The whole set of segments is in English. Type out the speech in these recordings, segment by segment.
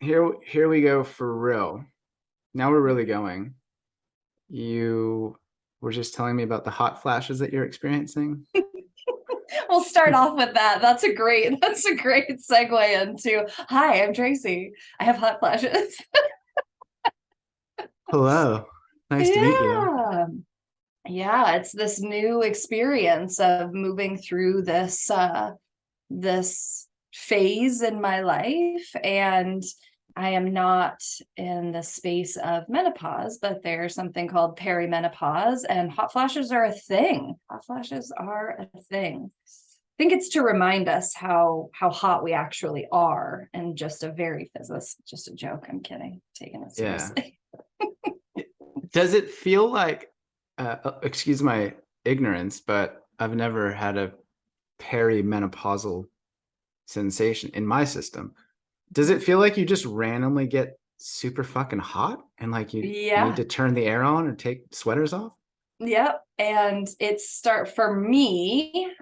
here we go for real. Now we're really going. You were just telling me about the hot flashes that you're experiencing. We'll start off with that. That's a great segue into, hi, I'm Tracy. I have hot flashes. Hello. Nice to meet you. Yeah. Yeah, it's this new experience of moving through this phase in my life, and I am not in the space of menopause, but there's something called perimenopause, and hot flashes are a thing. Hot flashes are a thing. I think it's to remind us how hot we actually are, and just that's just a joke. I'm kidding. Taking it Yeah. seriously. Does it feel like, excuse my ignorance, but I've never had a perimenopausal sensation in my system. Does it feel like you just randomly get super fucking hot and like you need Yeah. to turn the air on or take sweaters off? Yep. And for me,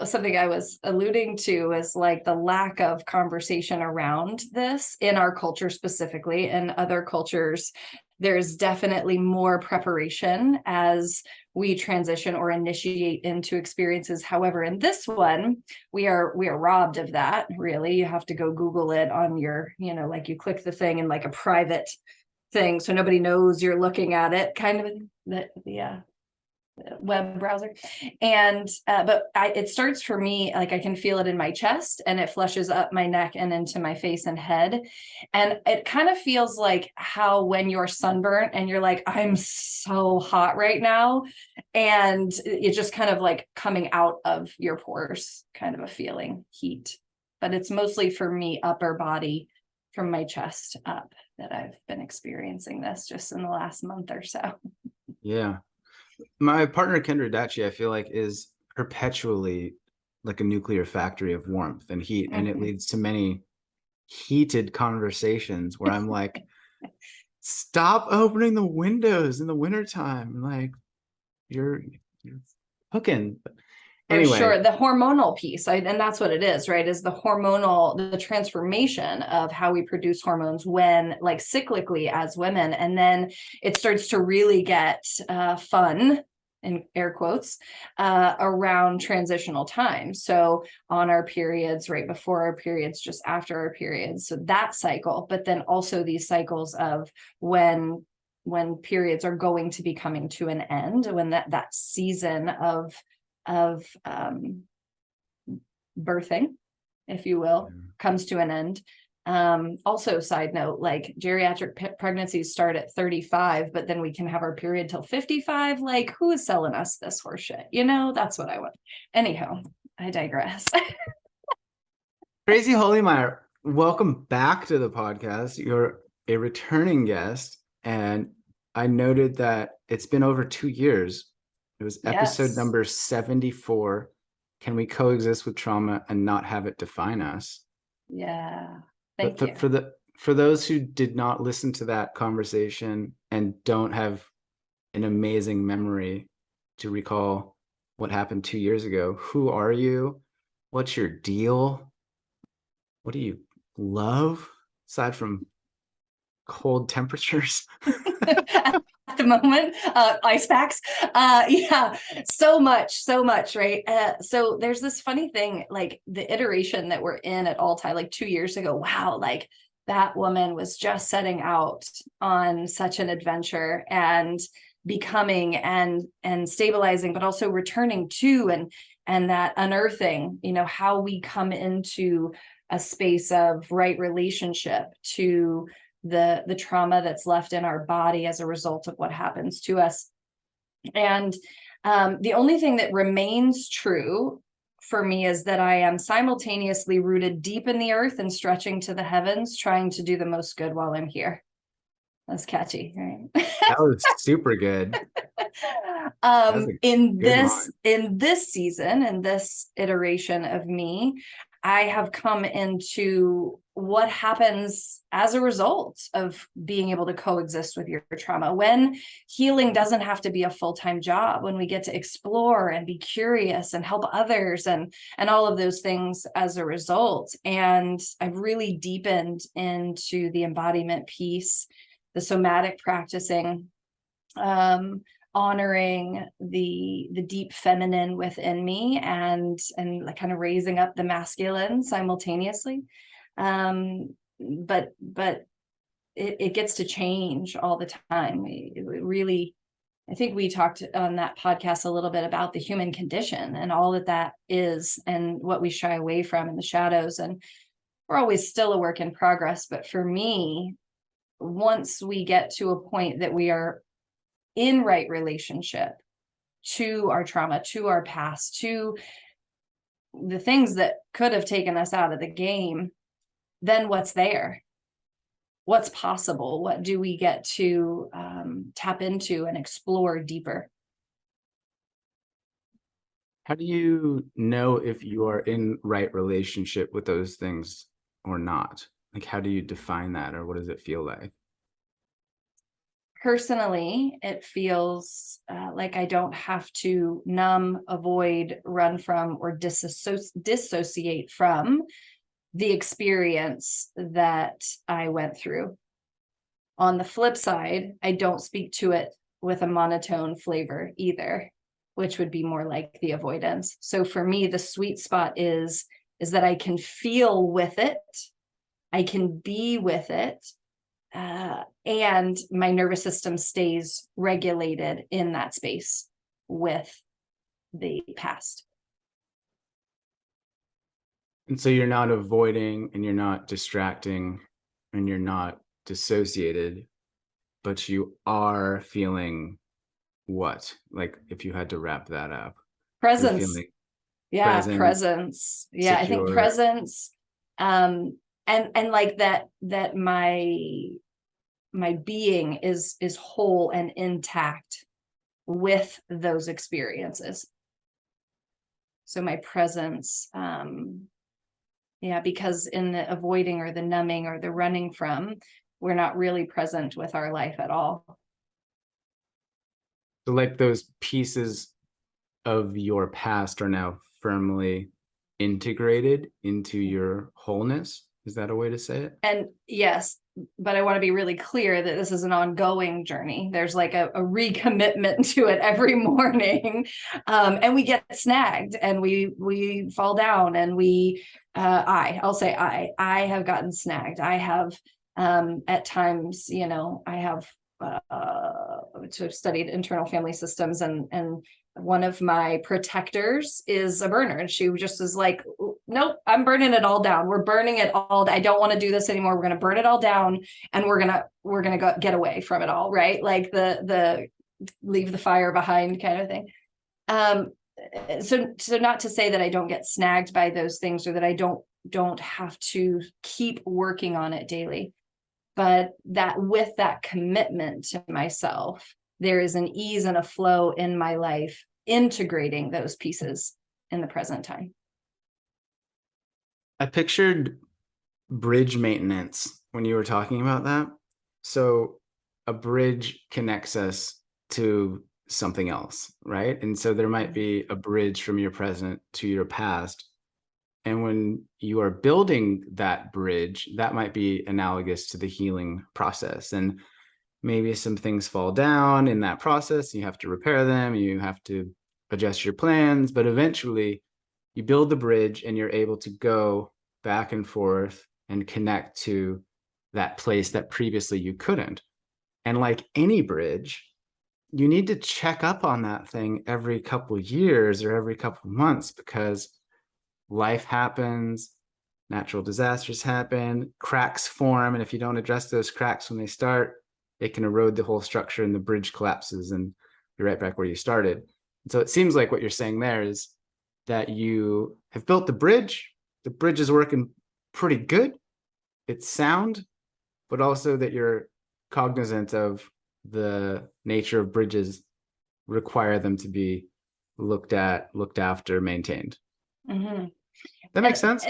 something I was alluding to is like the lack of conversation around this in our culture specifically. In other cultures, there's definitely more preparation as we transition or initiate into experiences. However, in this one, we are robbed of that. Really, you have to go Google it on your, like you click the thing in like a private thing, so nobody knows you're looking at it, kind of the web browser. And it starts for me, like I can feel it in my chest, and it flushes up my neck and into my face and head. And it kind of feels like how when you're sunburnt and you're like, I'm so hot right now, and it's just kind of like coming out of your pores, kind of a feeling, heat. But it's mostly for me upper body, from my chest up, that I've been experiencing this just in the last month or so. Yeah. My partner, Kendra Dachi, I feel like is perpetually like a nuclear factory of warmth and heat. And it leads to many heated conversations where I'm like, stop opening the windows in the wintertime. Like you're cooking. For Anyway, sure. The hormonal piece, and that's what it is, right? Is the transformation of how we produce hormones when, like, cyclically as women. And then it starts to really get fun, in air quotes, around transitional time. So on our periods, right before our periods, just after our periods. So that cycle, but then also these cycles of when periods are going to be coming to an end, when that season of birthing, if you will, comes to an end. Also, side note, like geriatric pregnancies start at 35, but then we can have our period till 55. Like, who is selling us this horse shit? That's what I want. Anyhow, I digress. Tracy Holemeyer, welcome back to the podcast. You're a returning guest, and I noted that it's been over 2 years. It was episode Yes. number 74. Can we coexist with trauma and not have it define us? Yeah. Thank But you. for those who did not listen to that conversation and don't have an amazing memory to recall what happened 2 years ago, who are you? What's your deal? What do you love aside from cold temperatures? At the moment, ice packs. Yeah, so much, right? So there's this funny thing, like the iteration that we're in at all time, like 2 years ago. Wow, like that woman was just setting out on such an adventure and becoming and stabilizing, but also returning to and that unearthing, how we come into a space of right relationship to the trauma that's left in our body as a result of what happens to us. And the only thing that remains true for me is that I am simultaneously rooted deep in the earth and stretching to the heavens, trying to do the most good while I'm here. That's catchy, right? That was super good. In Good this season, in this iteration of me, I have come into what happens as a result of being able to coexist with your trauma, when healing doesn't have to be a full-time job, when we get to explore and be curious and help others and all of those things as a result. And I've really deepened into the embodiment piece, the somatic practicing, honoring the deep feminine within me, and like kind of raising up the masculine simultaneously. But it gets to change all the time. It really, I think we talked on that podcast a little bit about the human condition and all that is, and what we shy away from in the shadows. And we're always still a work in progress. But for me, once we get to a point that we are in right relationship to our trauma, to our past, to the things that could have taken us out of the game, then what's there? What's possible? What do we get to tap into and explore deeper? How do you know if you are in right relationship with those things or not? Like, how do you define that, or what does it feel like? Personally, it feels like I don't have to numb, avoid, run from, or dissociate from the experience that I went through. On the flip side, I don't speak to it with a monotone flavor either, which would be more like the avoidance. So for me, the sweet spot is that I can feel with it, I can be with it, and my nervous system stays regulated in that space with the past. And so you're not avoiding, and you're not distracting, and you're not dissociated, but you are feeling what? Like, if you had to wrap that up. Presence. You're feeling Yeah, presence. Yeah, secure. I think presence. And like that my being is whole and intact with those experiences. So my presence, because in the avoiding or the numbing or the running from, we're not really present with our life at all. So like those pieces of your past are now firmly integrated into your wholeness. Is that a way to say it? And yes, but I want to be really clear that this is an ongoing journey. There's like a recommitment to it every morning. And we get snagged and we fall down, and I'll say I have gotten snagged. I have, at times, I have studied internal family systems, and one of my protectors is a burner, and she just is like, nope, I'm burning it all down. We're burning it all. I don't want to do this anymore. We're going to burn it all down, and we're going to go get away from it all. Right. Like the leave the fire behind kind of thing. So not to say that I don't get snagged by those things, or that I don't have to keep working on it daily, but that with that commitment to myself, there is an ease and a flow in my life, integrating those pieces in the present time. I pictured bridge maintenance when you were talking about that. So a bridge connects us to something else, right? And so there might be a bridge from your present to your past. And when you are building that bridge, that might be analogous to the healing process. And maybe some things fall down in that process. You have to repair them. You have to adjust your plans. But eventually, you build the bridge, and you're able to go back and forth and connect to that place that previously you couldn't. And like any bridge, you need to check up on that thing every couple of years or every couple of months, because life happens, natural disasters happen, cracks form. And if you don't address those cracks when they start, it can erode the whole structure, and the bridge collapses, and you're right back where you started. And so it seems like what you're saying there is that you have built the bridge is working pretty good, it's sound, but also that you're cognizant of the nature of bridges require them to be looked at, looked after, maintained. Mm-hmm. That makes sense.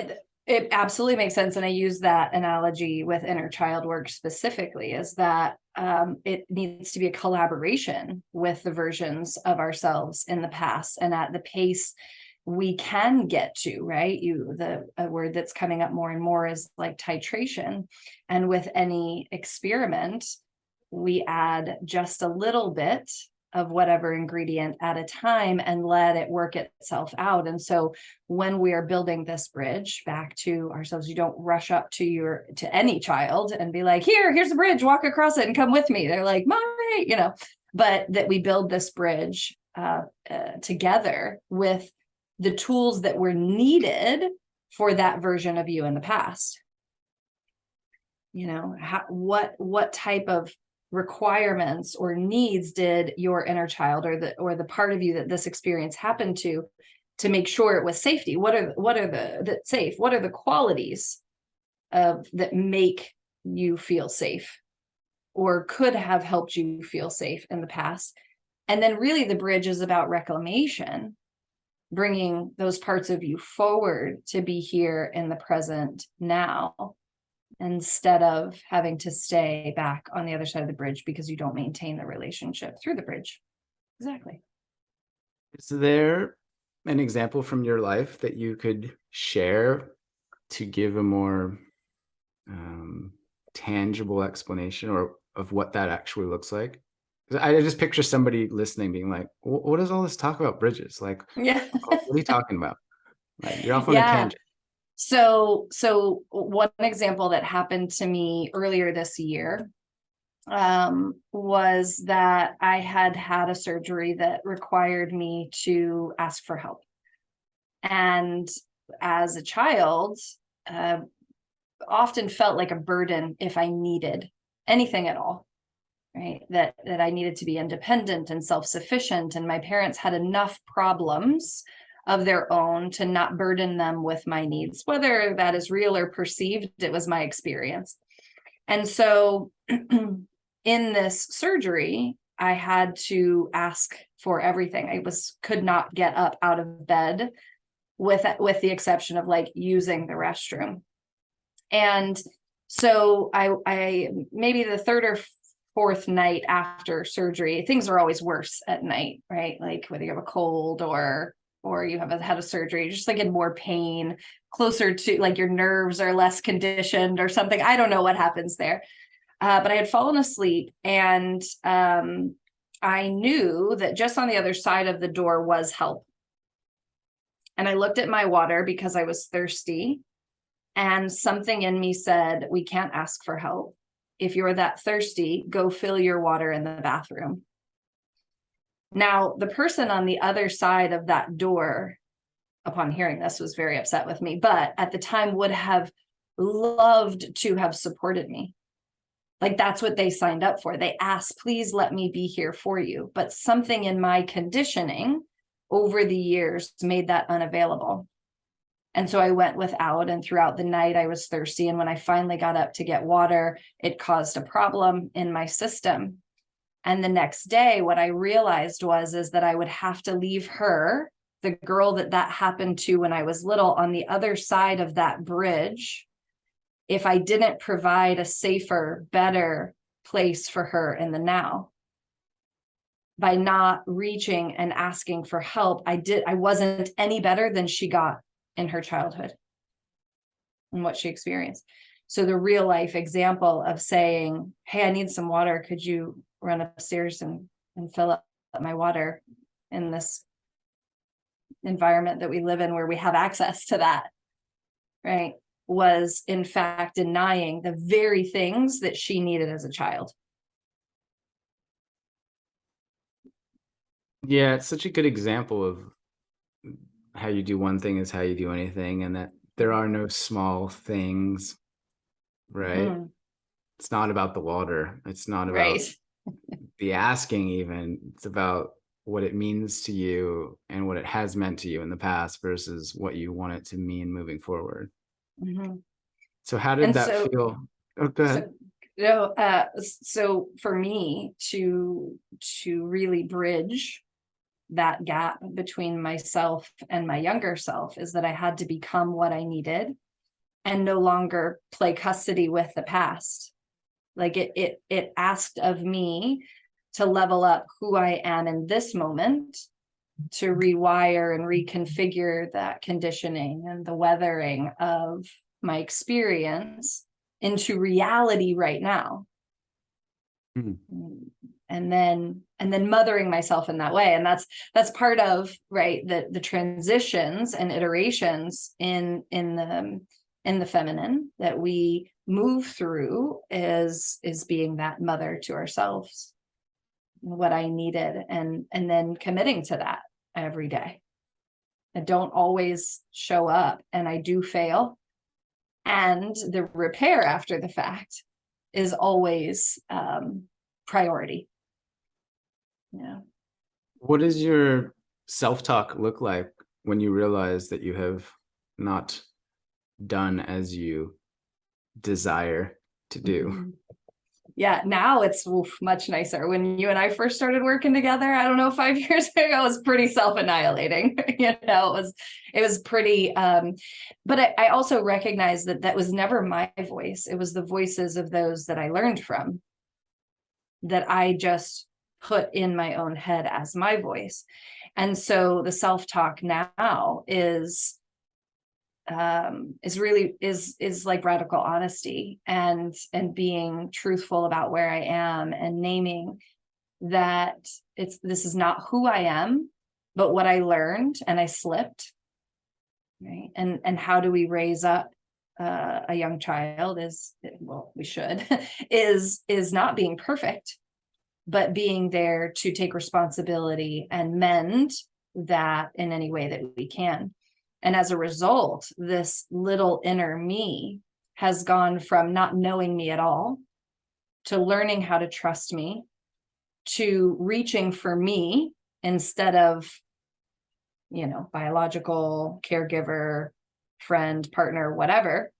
It absolutely makes sense. And I use that analogy with inner child work specifically, is that it needs to be a collaboration with the versions of ourselves in the past and at the pace we can get to, right? A word that's coming up more and more is like titration. And with any experiment, we add just a little bit of whatever ingredient at a time and let it work itself out. And so when we are building this bridge back to ourselves, you don't rush up to any child and be like, here's the bridge, walk across it and come with me. They're like, Mommy, but that we build this bridge together with the tools that were needed for that version of you in the past. What type of requirements or needs did your inner child or the part of you that this experience happened to make sure it was safety? What are the qualities that make you feel safe or could have helped you feel safe in the past? And then really the bridge is about reclamation, bringing those parts of you forward to be here in the present now, instead of having to stay back on the other side of the bridge because you don't maintain the relationship through the bridge. Exactly. Is there an example from your life that you could share to give a more tangible explanation or of what that actually looks like? I just picture somebody listening being like, what is all this talk about bridges? Like, Yeah. what are you talking about? Like, you're off on a Yeah. tangent. So one example that happened to me earlier this year was that I had a surgery that required me to ask for help. And as a child, often felt like a burden if I needed anything at all, right? That I needed to be independent and self-sufficient. And my parents had enough problems of their own to not burden them with my needs, whether that is real or perceived. It was my experience. And so in this surgery, I had to ask for everything. I could not get up out of bed with the exception of like using the restroom. And so I maybe the third or fourth night after surgery, things are always worse at night, right? Like whether you have a cold or you have had a surgery, just like in more pain, closer to like your nerves are less conditioned or something. I don't know what happens there. But I had fallen asleep and I knew that just on the other side of the door was help. And I looked at my water because I was thirsty. And something in me said, we can't ask for help. If you're that thirsty, go fill your water in the bathroom. Now, the person on the other side of that door, upon hearing this, was very upset with me, but at the time would have loved to have supported me. Like that's what they signed up for. They asked, please let me be here for you. But something in my conditioning over the years made that unavailable. And so I went without, and throughout the night I was thirsty. And when I finally got up to get water, it caused a problem in my system. And the next day, what I realized is that I would have to leave her, the girl that happened to when I was little, on the other side of that bridge, if I didn't provide a safer, better place for her in the now. By not reaching and asking for help, I wasn't any better than she got in her childhood and what she experienced. So the real life example of saying, hey, I need some water. Could you run upstairs and fill up my water in this environment that we live in where we have access to that, right? Was in fact denying the very things that she needed as a child. Yeah, it's such a good example of how you do one thing is how you do anything, and that there are no small things, right? Mm-hmm. It's not about the water. It's not about Right. the asking even. It's about what it means to you and what it has meant to you in the past versus what you want it to mean moving forward. Mm-hmm. So how did that feel? Oh, go ahead. So for me to really bridge that gap between myself and my younger self is that I had to become what I needed and no longer play custody with the past. Like it asked of me to level up who I am in this moment, to rewire and reconfigure that conditioning and the weathering of my experience into reality right now. And then mothering myself in that way. And that's part of, right, the transitions and iterations in the feminine that we move through is being that mother to ourselves, what I needed, and then committing to that every day. I don't always show up, and I do fail, and the repair after the fact is always priority. Yeah. What does your self-talk look like when you realize that you have not done as you desire to do? Yeah, now it's much nicer. When you and I first started working together, I don't know, 5 years ago, it was pretty self-annihilating. It was pretty, but I also recognize that was never my voice. It was the voices of those that I learned from, that I just put in my own head as my voice. And so the self-talk now is really like radical honesty and being truthful about where I am, and naming that this is not who I am, but what I learned and I slipped, right? And how do we raise up a young child we should is not being perfect, but being there to take responsibility and mend that in any way that we can. And as a result, this little inner me has gone from not knowing me at all to learning how to trust me, to reaching for me instead of, biological caregiver, friend, partner, whatever.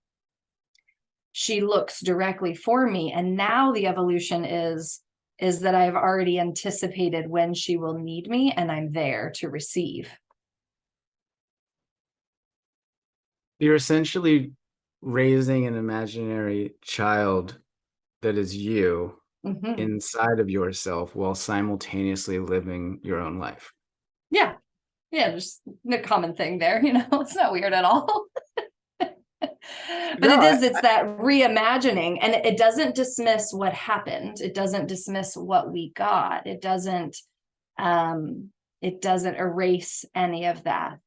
She looks directly for me. And now the evolution is that I've already anticipated when she will need me, and I'm there to receive. You're essentially raising an imaginary child that is you inside of yourself while simultaneously living your own life. Yeah. Yeah. Just a common thing there. It's not weird at all. But it's that reimagining, and it doesn't dismiss what happened. It doesn't dismiss what we got. It doesn't erase any of that.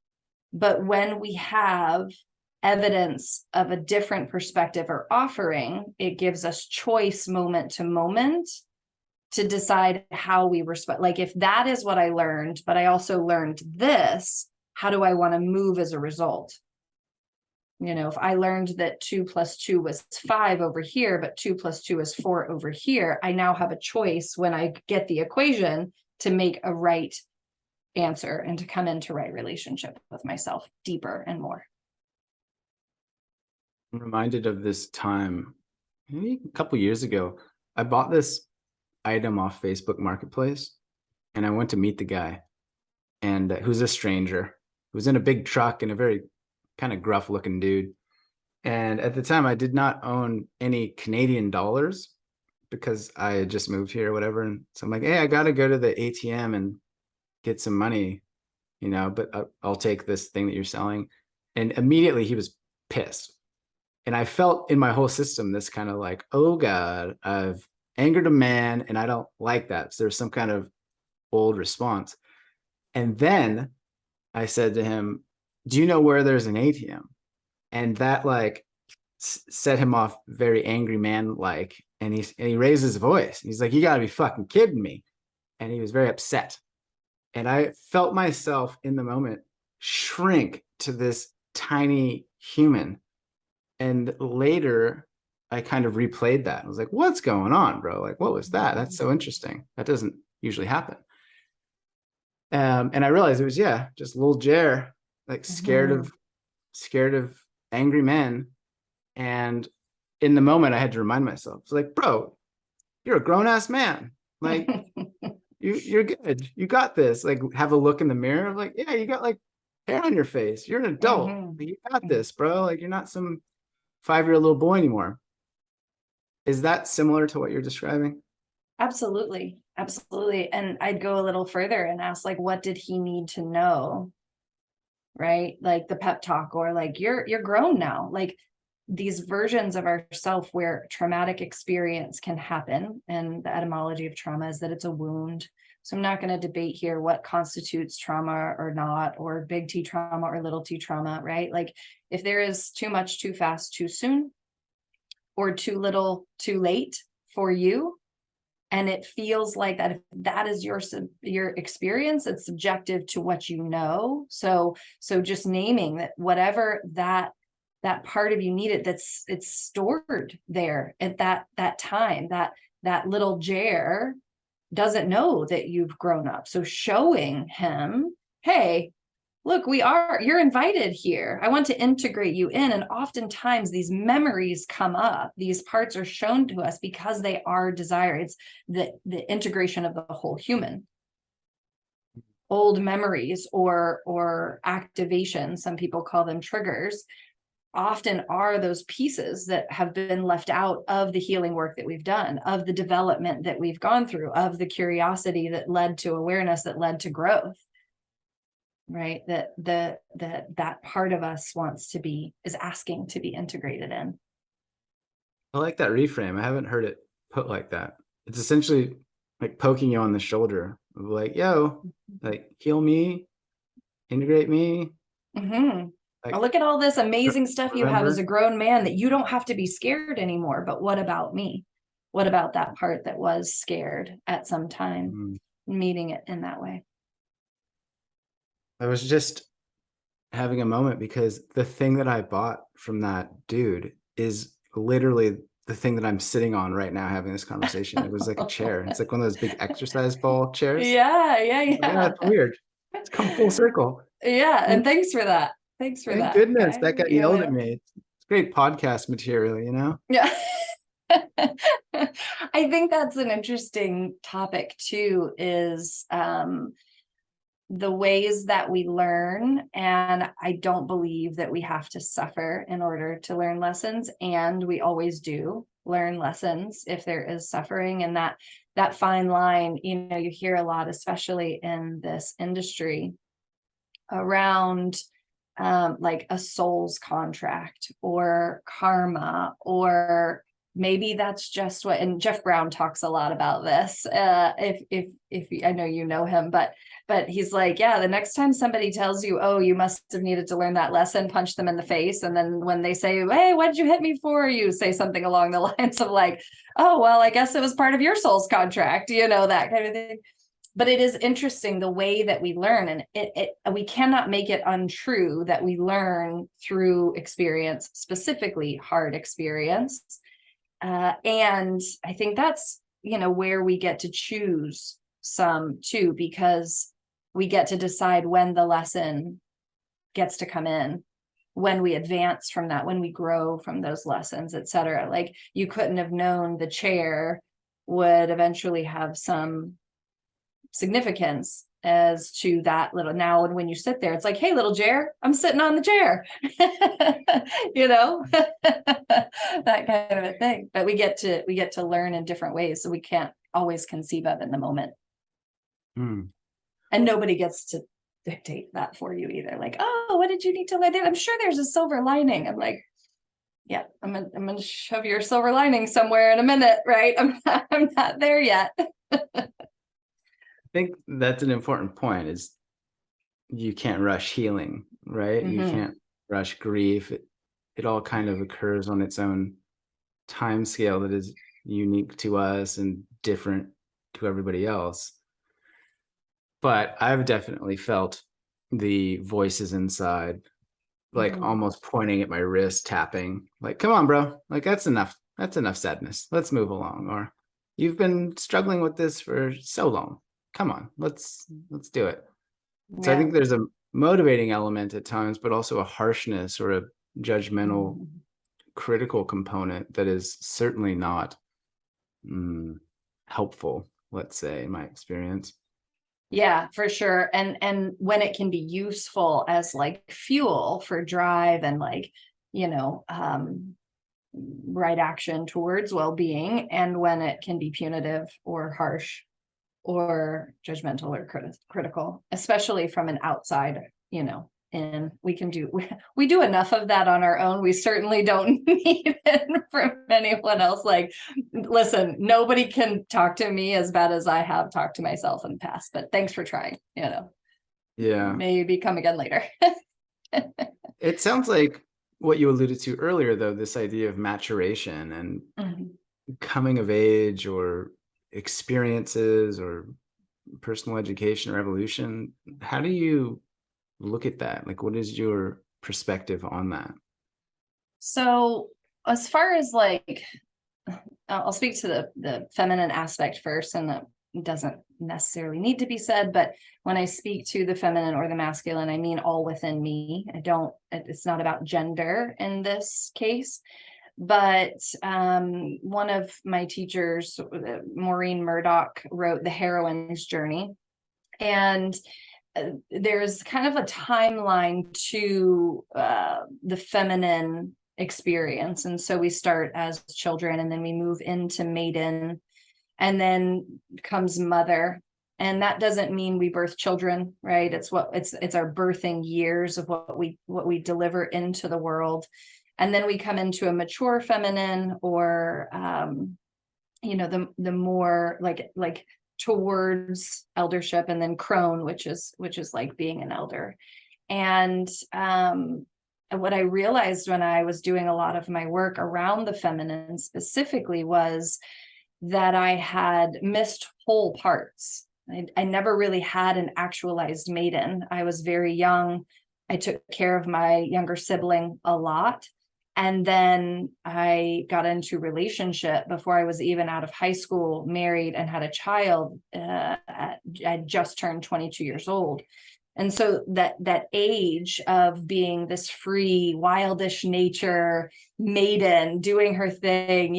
But when we have evidence of a different perspective or offering, it gives us choice moment to moment to decide how we respond. Like, if that is what I learned, but I also learned this, how do I want to move as a result? If I learned that 2 + 2 was 5 over here, but 2 + 2 is 4 over here, I now have a choice when I get the equation to make a right answer and to come into right relationship with myself deeper and more. I'm reminded of this time, maybe a couple years ago. I bought this item off Facebook Marketplace, and I went to meet the guy, and who's a stranger, who was in a big truck and a very kind of gruff looking dude. And at the time, I did not own any Canadian dollars because I had just moved here or whatever. And so I'm like, hey, I got to go to the ATM and get some money, but I'll take this thing that you're selling. And immediately he was pissed. And I felt in my whole system this kind of like, oh God, I've angered a man and I don't like that. So there's some kind of old response. And then I said to him, do you know where there's an ATM? And that like set him off very angry man like, and he raised his voice. He's like, you gotta be fucking kidding me. And he was very upset. And I felt myself in the moment shrink to this tiny human. And later I kind of replayed that. I was like, what's going on, bro? Like, what was that? That's so interesting. That doesn't usually happen. And I realized it was, just little Jer, like scared of angry men. And in the moment I had to remind myself, it's like, bro, you're a grown ass man. Like you're good. You got this. Like, have a look in the mirror of like, yeah, you got like hair on your face. You're an adult. Like, you got this, bro. Like, you're not some 5-year-old little boy anymore. Is that similar to what you're describing? Absolutely. Absolutely. And I'd go a little further and ask, like, what did he need to know? Right? Like the pep talk, or like, you're grown now. Like these versions of ourself where traumatic experience can happen. And the etymology of trauma is that it's a wound. So I'm not going to debate here what constitutes trauma or not, or big T trauma or little T trauma, right? Like if there is too much, too fast, too soon, or too little, too late for you, and it feels like that, if that is your experience, it's subjective to what you know. So just naming that, whatever that part of you needed, it's stored there at that time, that little Jer doesn't know that you've grown up. So showing him, hey, look, you're invited here. I want to integrate you in. And oftentimes these memories come up. These parts are shown to us because they are desired. It's the integration of the whole human. Old memories or activation, some people call them triggers, often are those pieces that have been left out of the healing work that we've done, of the development that we've gone through, of the curiosity that led to awareness, that led to growth. Right, that part of us is asking to be integrated in. I like that reframe. I haven't heard it put like that. It's essentially like poking you on the shoulder of like, yo, like heal me, integrate me. Mm-hmm. Like, oh, look at all this amazing stuff you have as a remember? grown man, that you don't have to be scared anymore. But what about me? What about that part that was scared at some time? Meeting it in that way. I was just having a moment because the thing that I bought from that dude is literally the thing that I'm sitting on right now having this conversation. It was like a chair. It's like one of those big exercise ball chairs. Yeah. That's weird. It's come full circle. Yeah, and thanks for that. Thanks for Thank that. goodness Okay. that guy yelled at me. It's great podcast material, you know? Yeah. I think that's an interesting topic too, is the ways that we learn. And I don't believe that we have to suffer in order to learn lessons. And we always do learn lessons if there is suffering. And that fine line, you hear a lot, especially in this industry, around like a soul's contract or karma, or maybe that's just what, and Jeff Brown talks a lot about this. If I know you know him, but he's like, yeah, the next time somebody tells you, oh, you must have needed to learn that lesson, punch them in the face. And then when they say, hey, what did you hit me for? You say something along the lines of like, oh, well, I guess it was part of your soul's contract, that kind of thing. But it is interesting the way that we learn, and we cannot make it untrue that we learn through experience, specifically hard experience. And I think that's, where we get to choose some too, because we get to decide when the lesson gets to come in, when we advance from that, when we grow from those lessons, et cetera. Like you couldn't have known the chair would eventually have some significance as to that little, now and when you sit there, it's like, hey, little Jer, I'm sitting on the chair. That kind of a thing. But we get to learn in different ways, so we can't always conceive of in the moment. And nobody gets to dictate that for you either. Like, oh, what did you need to learn? I'm sure there's a silver lining. I'm like, yeah, I'm gonna shove your silver lining somewhere in a minute, right? I'm not there yet. I think that's an important point, is you can't rush healing, right? You can't rush grief. It all kind of occurs on its own time scale that is unique to us and different to everybody else. But I've definitely felt the voices inside, like almost pointing at my wrist, tapping, like, come on, bro, like that's enough sadness, let's move along. Or you've been struggling with this for so long, come on, let's do it. So I think there's a motivating element at times, but also a harshness or a judgmental critical component that is certainly not helpful, let's say, in my experience. Yeah, for sure. And when it can be useful as like fuel for drive and like, right action towards well-being, and when it can be punitive or harsh or judgmental or critical, especially from an outside, and we do enough of that on our own. We certainly don't need it from anyone else. Like, listen, nobody can talk to me as bad as I have talked to myself in the past, but thanks for trying, Yeah. maybe come again later. It sounds like what you alluded to earlier, though, this idea of maturation and coming of age or experiences or personal education or evolution. How do you look at that? Like, what is your perspective on that? So as far as like, I'll speak to the feminine aspect first, and that doesn't necessarily need to be said, but when I speak to the feminine or the masculine, I mean all within me. It's not about gender in this case. But one of my teachers, Maureen Murdoch, wrote The Heroine's Journey. And there's kind of a timeline to the feminine experience. And so we start as children, and then we move into maiden, and then comes mother. And that doesn't mean we birth children, right? It's our birthing years of what we deliver into the world. And then we come into a mature feminine, or the more like towards eldership, and then crone, which is like being an elder. And what I realized when I was doing a lot of my work around the feminine specifically was that I had missed whole parts. I never really had an actualized maiden. I was very young. I took care of my younger sibling a lot. And then I got into relationship before I was even out of high school, married, and had a child. I just turned 22 years old. And so that age of being this free, wildish nature maiden doing her thing,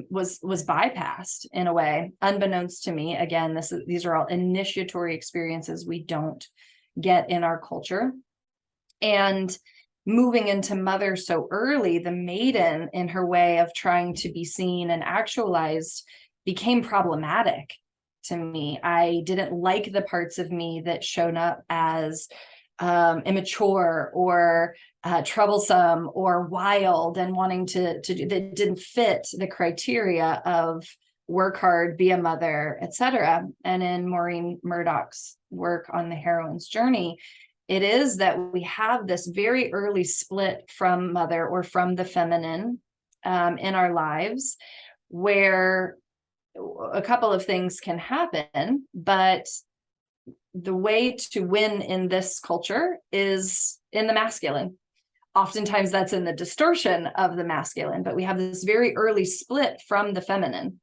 was bypassed in a way, unbeknownst to me. Again, these are all initiatory experiences we don't get in our culture. And moving into mother so early, the maiden, in her way of trying to be seen and actualized, became problematic to me. I didn't like the parts of me that showed up as immature or troublesome or wild, and wanting to do that didn't fit the criteria of work hard, be a mother, etc. And in Maureen Murdoch's work on The Heroine's Journey, it is that we have this very early split from mother, or from the feminine, in our lives, where a couple of things can happen. But the way to win in this culture is in the masculine. Oftentimes that's in the distortion of the masculine, but we have this very early split from the feminine,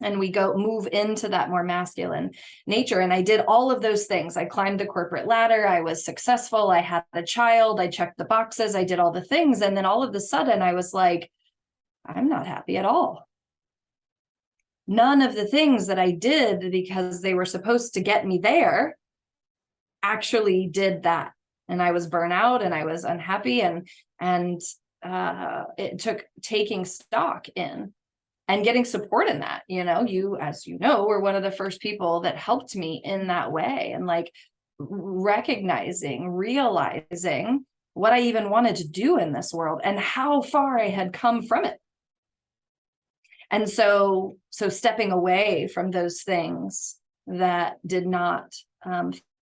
and we move into that more masculine nature. And I did all of those things. I climbed the corporate ladder. I was successful. I had a child. I checked the boxes. I did all the things. And then all of a sudden I was like, I'm not happy at all. None of the things that I did because they were supposed to get me there actually did that. And I was burnt out, and I was unhappy, and it took taking stock in and getting support in that. You, as you know, were one of the first people that helped me in that way, and like realizing what I even wanted to do in this world and how far I had come from it. And so stepping away from those things that did not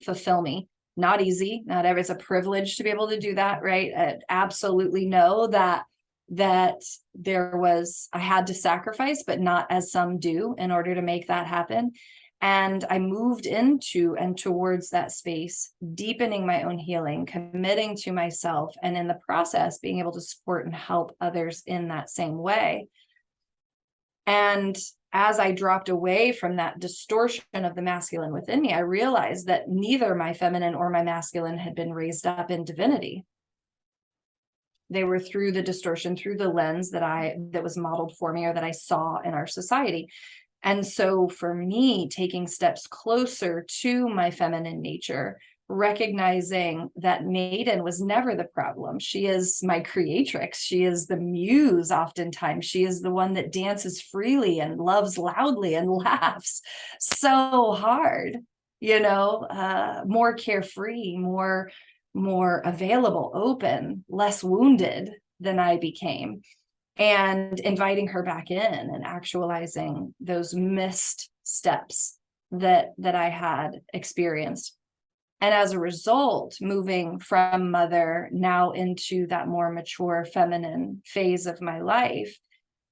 fulfill me. Not easy. It's a privilege to be able to do that, right? I absolutely know that I had to sacrifice, but not as some do, in order to make that happen. And I moved into and towards that space, deepening my own healing, committing to myself, and in the process, being able to support and help others in that same way. And as I dropped away from that distortion of the masculine within me, I realized that neither my feminine or my masculine had been raised up in divinity. They were through the distortion, through the lens that was modeled for me, or that I saw in our society. And so for me, taking steps closer to my feminine nature recognizing that maiden was never the problem. She is my creatrix. She is the muse. Oftentimes she is the one that dances freely and loves loudly and laughs so hard, more carefree, more available, open, less wounded than I became, and inviting her back in and actualizing those missed steps that I had experienced. And as a result, moving from mother now into that more mature feminine phase of my life,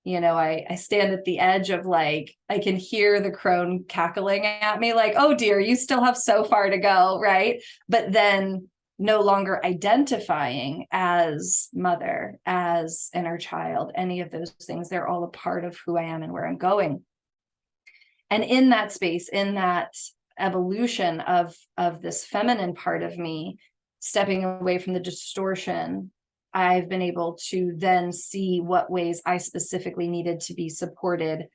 I stand at the edge of I can hear the crone cackling at me like, oh dear, you still have so far to go, right? But then no longer identifying as mother, as inner child, any of those things, they're all a part of who I am and where I'm going. And in that space, in that evolution of this feminine part of me, stepping away from the distortion, I've been able to then see what ways I specifically needed to be supported,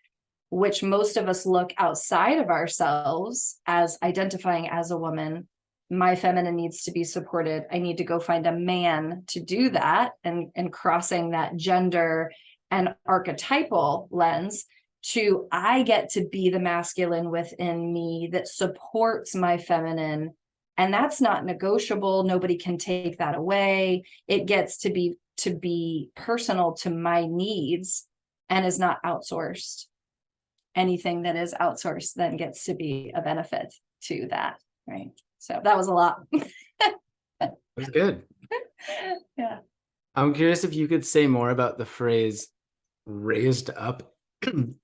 which most of us look outside of ourselves as identifying as a woman. My feminine needs to be supported. I need to go find a man to do that, and crossing that gender and archetypal lens to I get to be the masculine within me that supports my feminine. And that's not negotiable. Nobody can take that away. It gets to be personal to my needs and is not outsourced. Anything that is outsourced then gets to be a benefit to that, right? So that was a lot. It was good. Yeah. I'm curious if you could say more about the phrase raised up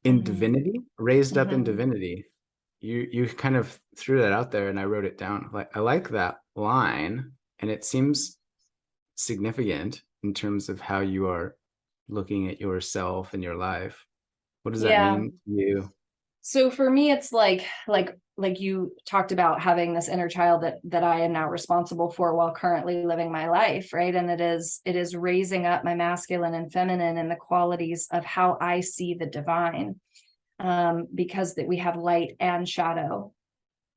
in divinity, raised up in divinity. You kind of threw that out there and I wrote it down. I like that line, and it seems significant in terms of how you are looking at yourself and your life. What does that mean to you? So for me, it's like you talked about having this inner child that I am now responsible for while currently living my life, right? And it is raising up my masculine and feminine and the qualities of how I see the divine, because that we have light and shadow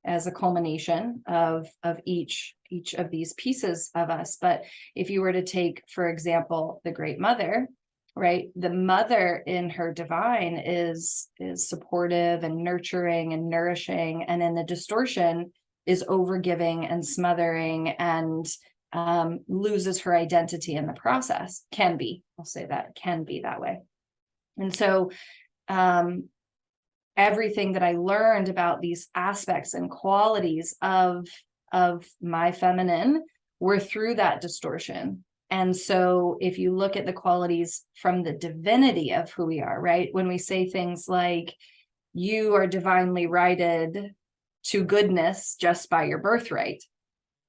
as a culmination of each of these pieces of us. But if you were to take, for example, the Great Mother, right? The mother in her divine is supportive and nurturing and nourishing, and in the distortion is overgiving and smothering and loses her identity in the process. I'll say that can be that way. And so everything that I learned about these aspects and qualities of my feminine were through that distortion. And so if you look at the qualities from the divinity of who we are, right? When we say things like, you are divinely righted to goodness just by your birthright,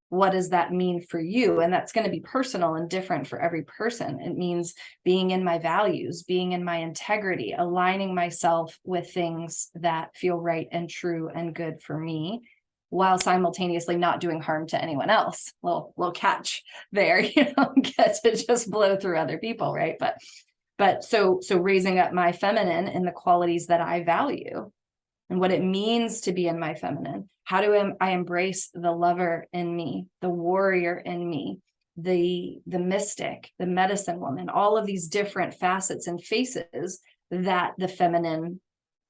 what does that mean for you? And that's going to be personal and different for every person. It means being in my values, being in my integrity, aligning myself with things that feel right and true and good for me, while simultaneously not doing harm to anyone else. Little catch there, you don't get to just blow through other people, right? But so raising up my feminine in the qualities that I value and what it means to be in my feminine. How do I embrace the lover in me, the warrior in me, the mystic, the medicine woman, all of these different facets and faces that the feminine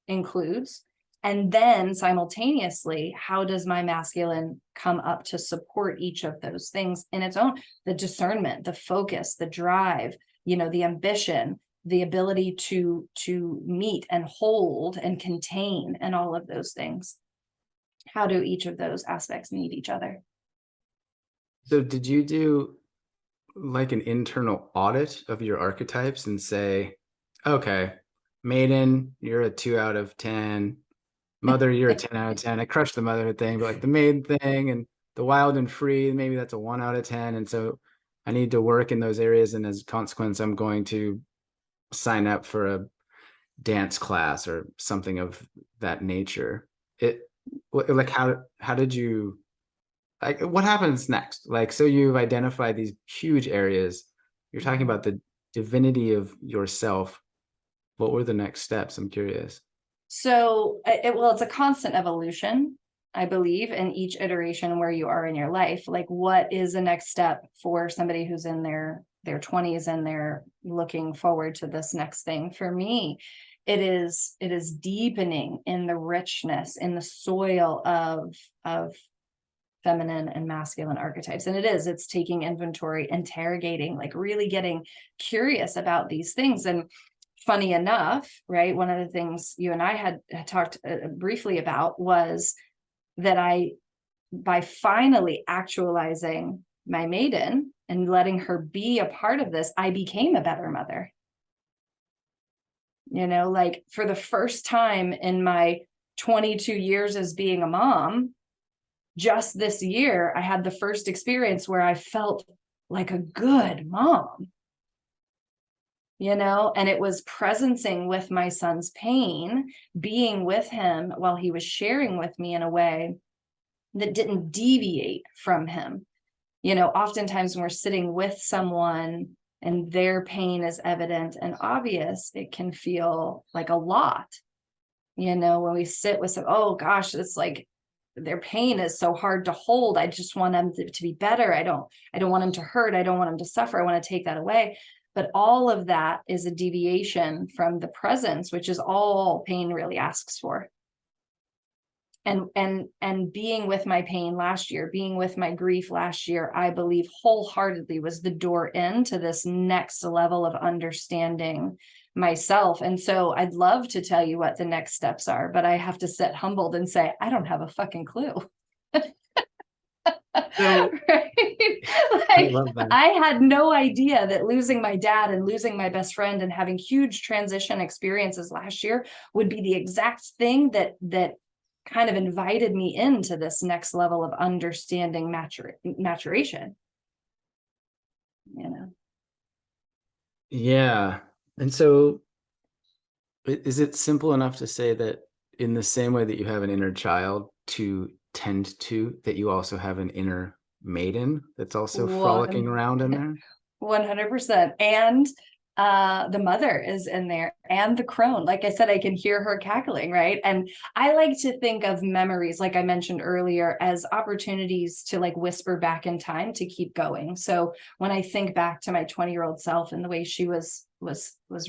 includes. And then simultaneously, how does my masculine come up to support each of those things in its own? The discernment, the focus, the drive, the ambition, the ability to meet and hold and contain, and all of those things. How do each of those aspects need each other? So did you do like an internal audit of your archetypes and say, okay, maiden, you're a 2 out of 10. Mother, you're a 10 out of 10. I crushed the mother thing, but like the maiden thing and the wild and free, maybe that's a 1 out of 10. And so I need to work in those areas. And as a consequence, I'm going to sign up for a dance class or something of that nature. How did you, like, what happens next? Like, so you've identified these huge areas. You're talking about the divinity of yourself. What were the next steps? I'm curious. So, it's a constant evolution. I believe, in each iteration where you are in your life. Like, what is the next step for somebody who's in their 20s and they're looking forward to this next thing? For me, it is deepening in the richness, in the soil of feminine and masculine archetypes. And it's taking inventory, interrogating, like really getting curious about these things. And funny enough, right, one of the things you and I had talked briefly about was that by finally actualizing my maiden and letting her be a part of this, I became a better mother. You know, like, for the first time in my 22 years as being a mom, just this year, I had the first experience where I felt like a good mom, you know, and it was presencing with my son's pain, being with him while he was sharing with me in a way that didn't deviate from him. You know, oftentimes when we're sitting with someone and their pain is evident and obvious, it can feel like a lot. You know, when we sit with some, oh gosh, it's like their pain is so hard to hold. I just want them to be better. I don't want them to hurt. I don't want them to suffer. I want to take that away. But all of that is a deviation from the presence, which is all pain really asks for. And being with my pain last year, being with my grief last year, I believe wholeheartedly was the door into this next level of understanding myself. And so I'd love to tell you what the next steps are, but I have to sit humbled and say, I don't have a fucking clue. So, right? I Like, love that. I had no idea that losing my dad and losing my best friend and having huge transition experiences last year would be the exact thing that kind of invited me into this next level of understanding maturation, you know? Yeah. And so is it simple enough to say that in the same way that you have an inner child to tend to, that you also have an inner maiden that's also frolicking around in there? 100%. And the mother is in there, and the crone. Like I said, I can hear her cackling, right? And I like to think of memories, like I mentioned earlier, as opportunities to like whisper back in time to keep going. So when I think back to my 20-year-old self and the way she was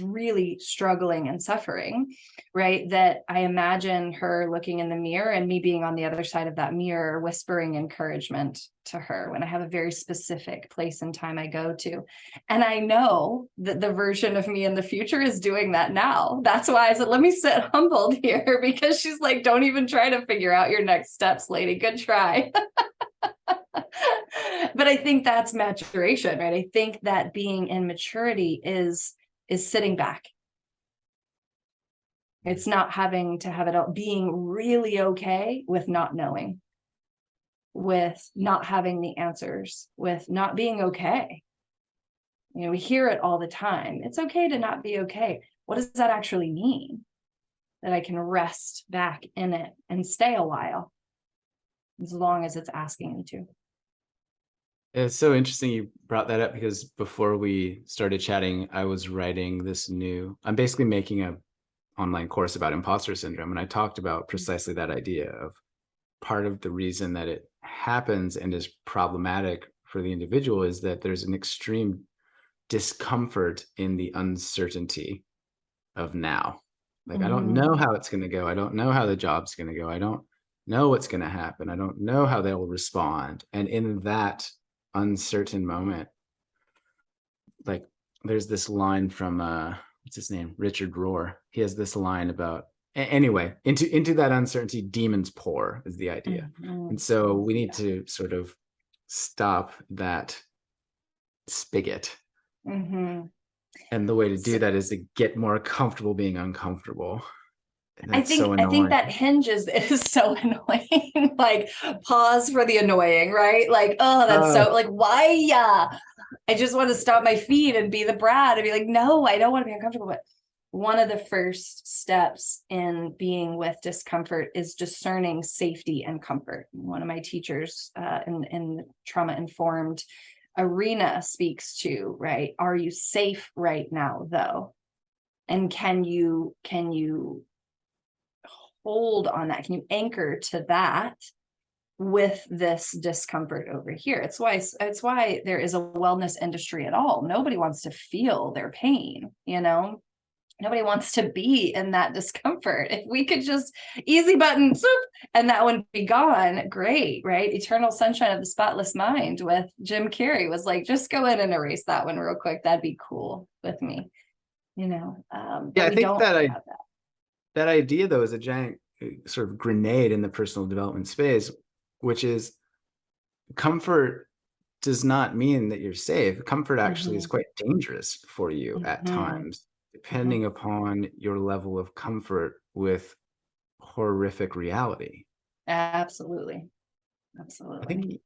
really struggling and suffering, right, that I imagine her looking in the mirror and me being on the other side of that mirror, whispering encouragement to her when I have a very specific place and time I go to. And I know that the version of me in the future is doing that now. That's why I said, let me sit humbled here, because she's like, don't even try to figure out your next steps, lady. Good try. But I think that's maturation, right? I think that being in maturity is sitting back. It's not having to have it all, being really okay with not knowing, with not having the answers, with not being okay. You know, we hear it all the time. It's okay to not be okay. What does that actually mean? That I can rest back in it and stay a while, as long as it's asking me to. It's so interesting you brought that up, because before we started chatting, I was writing I'm basically making a online course about imposter syndrome. And I talked about precisely that idea of part of the reason that it happens and is problematic for the individual is that there's an extreme discomfort in the uncertainty of now. Like, I don't know how it's going to go. I don't know how the job's going to go. I don't know what's going to happen. I don't know how they will respond. And in that uncertain moment, like, there's this line from what's his name, Richard Rohr. He has this line about, anyway, into that uncertainty demons pour, is the idea. And so we need to sort of stop that spigot. And the way to do that is to get more comfortable being uncomfortable. I think that hinges is so annoying. Like, pause for the annoying, right? Like, oh, that's so like, why? Yeah, I just want to stop my feet and be the brat and be like, no, I don't want to be uncomfortable. But one of the first steps in being with discomfort is discerning safety and comfort. One of my teachers in trauma informed arena speaks to, right? Are you safe right now, though? And can you hold on that? Can you anchor to that with this discomfort over here? It's why there is a wellness industry at all. Nobody wants to feel their pain, nobody wants to be in that discomfort. If we could just easy button, swoop, and that would be gone, great, right? Eternal Sunshine of the Spotless Mind with Jim Carrey was like, just go in and erase that one real quick. That'd be cool with me, Yeah, but I we think don't that have that. that idea though is a giant sort of grenade in the personal development space, which is comfort does not mean that you're safe. Comfort actually is quite dangerous for you at times, depending upon your level of comfort with horrific reality. Absolutely. I Absolutely. think,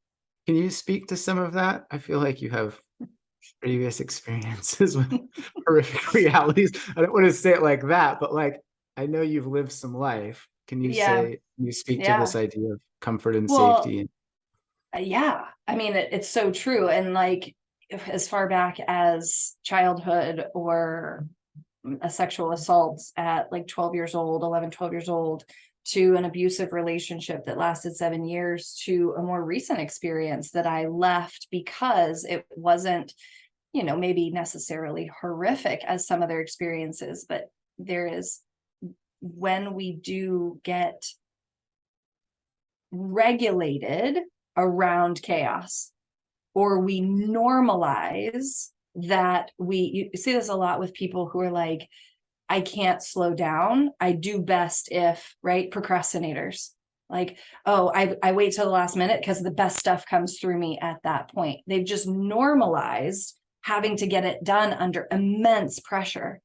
can you speak to some of that? I feel like you have previous experiences with horrific realities. I don't want to say it like that, but like, I know you've lived some life. Can you Yeah. speak to Yeah. this idea of comfort and Well, safety? yeah. I mean, it's so true. And like, as far back as childhood or a sexual assault at like 12 years old, 11, 12 years old, to an abusive relationship that lasted 7 years, to a more recent experience that I left because it wasn't, maybe necessarily horrific as some other experiences, but there is, when we do get regulated around chaos, or we normalize that, you see this a lot with people who are like, I can't slow down. I do best if, right? Procrastinators. Like, oh, I wait till the last minute because the best stuff comes through me at that point. They've just normalized having to get it done under immense pressure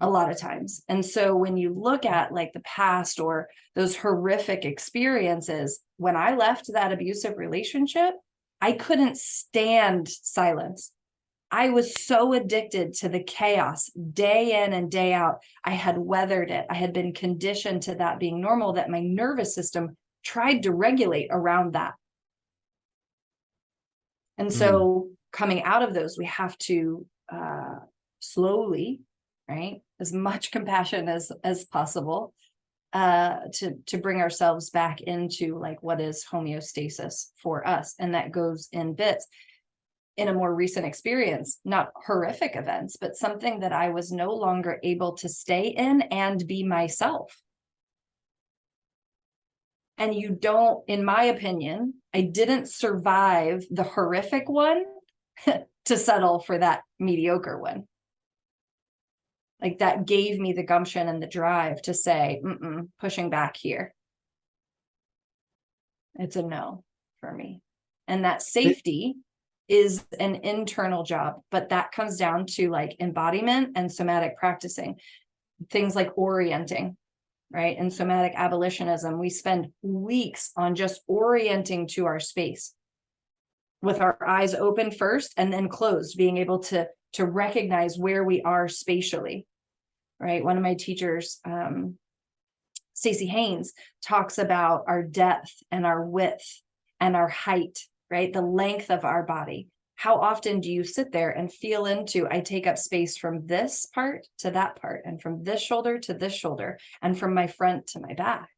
a lot of times. And so when you look at like the past or those horrific experiences, when I left that abusive relationship, I couldn't stand silence. I was so addicted to the chaos day in and day out. I had weathered it. I had been conditioned to that being normal, that my nervous system tried to regulate around that. And so coming out of those, we have to slowly, right, as much compassion as possible, to bring ourselves back into like what is homeostasis for us. And that goes in bits. In a more recent experience, not horrific events, but something that I was no longer able to stay in and be myself. And you don't, in my opinion, I didn't survive the horrific one to settle for that mediocre one. Like that gave me the gumption and the drive to say, pushing back here. It's a no for me. And that safety is an internal job, but that comes down to like embodiment and somatic practicing, things like orienting, right? In somatic abolitionism, we spend weeks on just orienting to our space with our eyes open first and then closed, being able to recognize where we are spatially, right? One of my teachers, Tracy Holemeyer, talks about our depth and our width and our height, right? The length of our body. How often do you sit there and feel into, I take up space from this part to that part, and from this shoulder to this shoulder, and from my front to my back?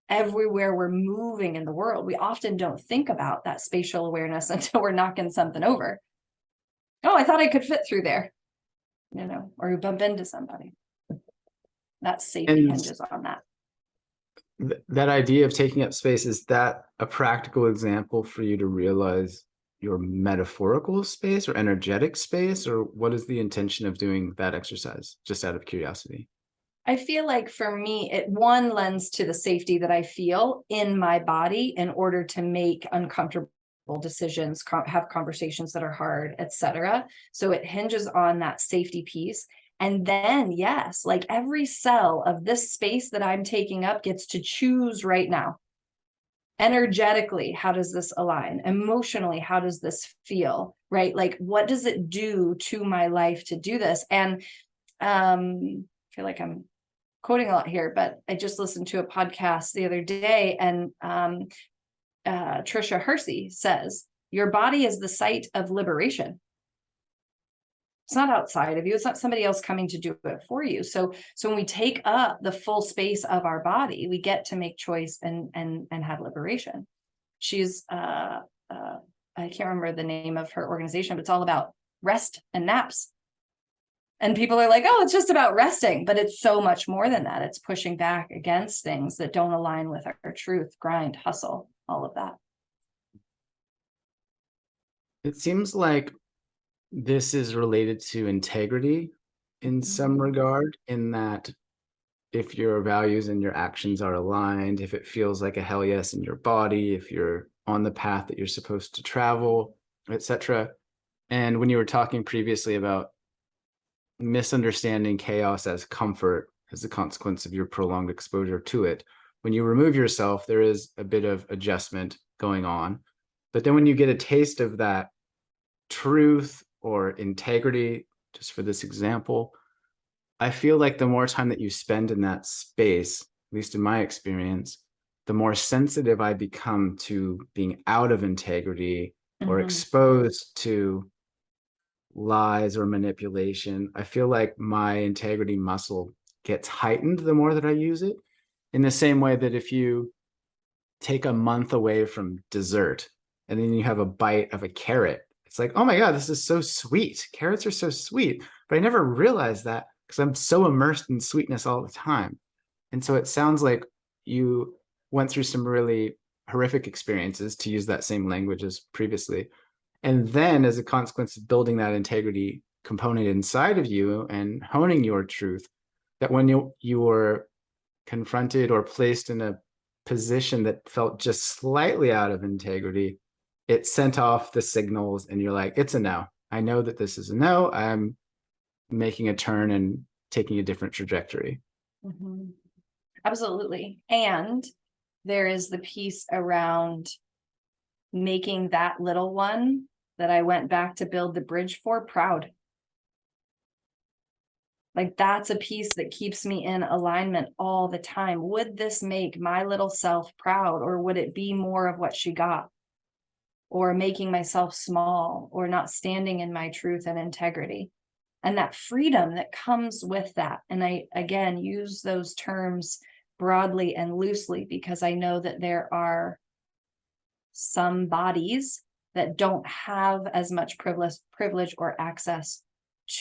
Everywhere we're moving in the world, we often don't think about that spatial awareness until we're knocking something over. Oh, I thought I could fit through there, or you bump into somebody. That safety hinges on that. That idea of taking up space, is that a practical example for you to realize your metaphorical space or energetic space, or what is the intention of doing that exercise, just out of curiosity? I feel like for me, it one lends to the safety that I feel in my body in order to make uncomfortable decisions, have conversations that are hard, etc. So it hinges on that safety piece. And then, yes, like every cell of this space that I'm taking up gets to choose right now. Energetically, how does this align? Emotionally, how does this feel? Right? Like, what does it do to my life to do this? And I feel like I'm quoting a lot here, but I just listened to a podcast the other day, and Trisha Hersey says, your body is the site of liberation. It's not outside of you. It's not somebody else coming to do it for you. So when we take up the full space of our body, we get to make choice and have liberation. She's I can't remember the name of her organization, but it's all about rest and naps. And people are like, oh, it's just about resting, but it's so much more than that. It's pushing back against things that don't align with our truth, grind, hustle, all of that. It seems like this is related to integrity in some regard, in that if your values and your actions are aligned, if it feels like a hell yes in your body, if you're on the path that you're supposed to travel, etc. And when you were talking previously about misunderstanding chaos as comfort as a consequence of your prolonged exposure to it, when you remove yourself, there is a bit of adjustment going on. But then when you get a taste of that truth or integrity, just for this example, I feel like the more time that you spend in that space, at least in my experience, the more sensitive I become to being out of integrity or exposed to lies or manipulation. I feel like my integrity muscle gets heightened the more that I use it, in the same way that if you take a month away from dessert and then you have a bite of a carrot, it's like, oh my God, this is so sweet. Carrots are so sweet. But I never realized that because I'm so immersed in sweetness all the time. And so it sounds like you went through some really horrific experiences, to use that same language as previously. And then as a consequence of building that integrity component inside of you and honing your truth, that when you were confronted or placed in a position that felt just slightly out of integrity, it sent off the signals and you're like, it's a no. I know that this is a no. I'm making a turn and taking a different trajectory. Absolutely. And there is the piece around making that little one that I went back to build the bridge for proud. Like, that's a piece that keeps me in alignment all the time. Would this make my little self proud, or would it be more of what she got? Or making myself small, or not standing in my truth and integrity? And that freedom that comes with that. And I, again, use those terms broadly and loosely because I know that there are some bodies that don't have as much privilege or access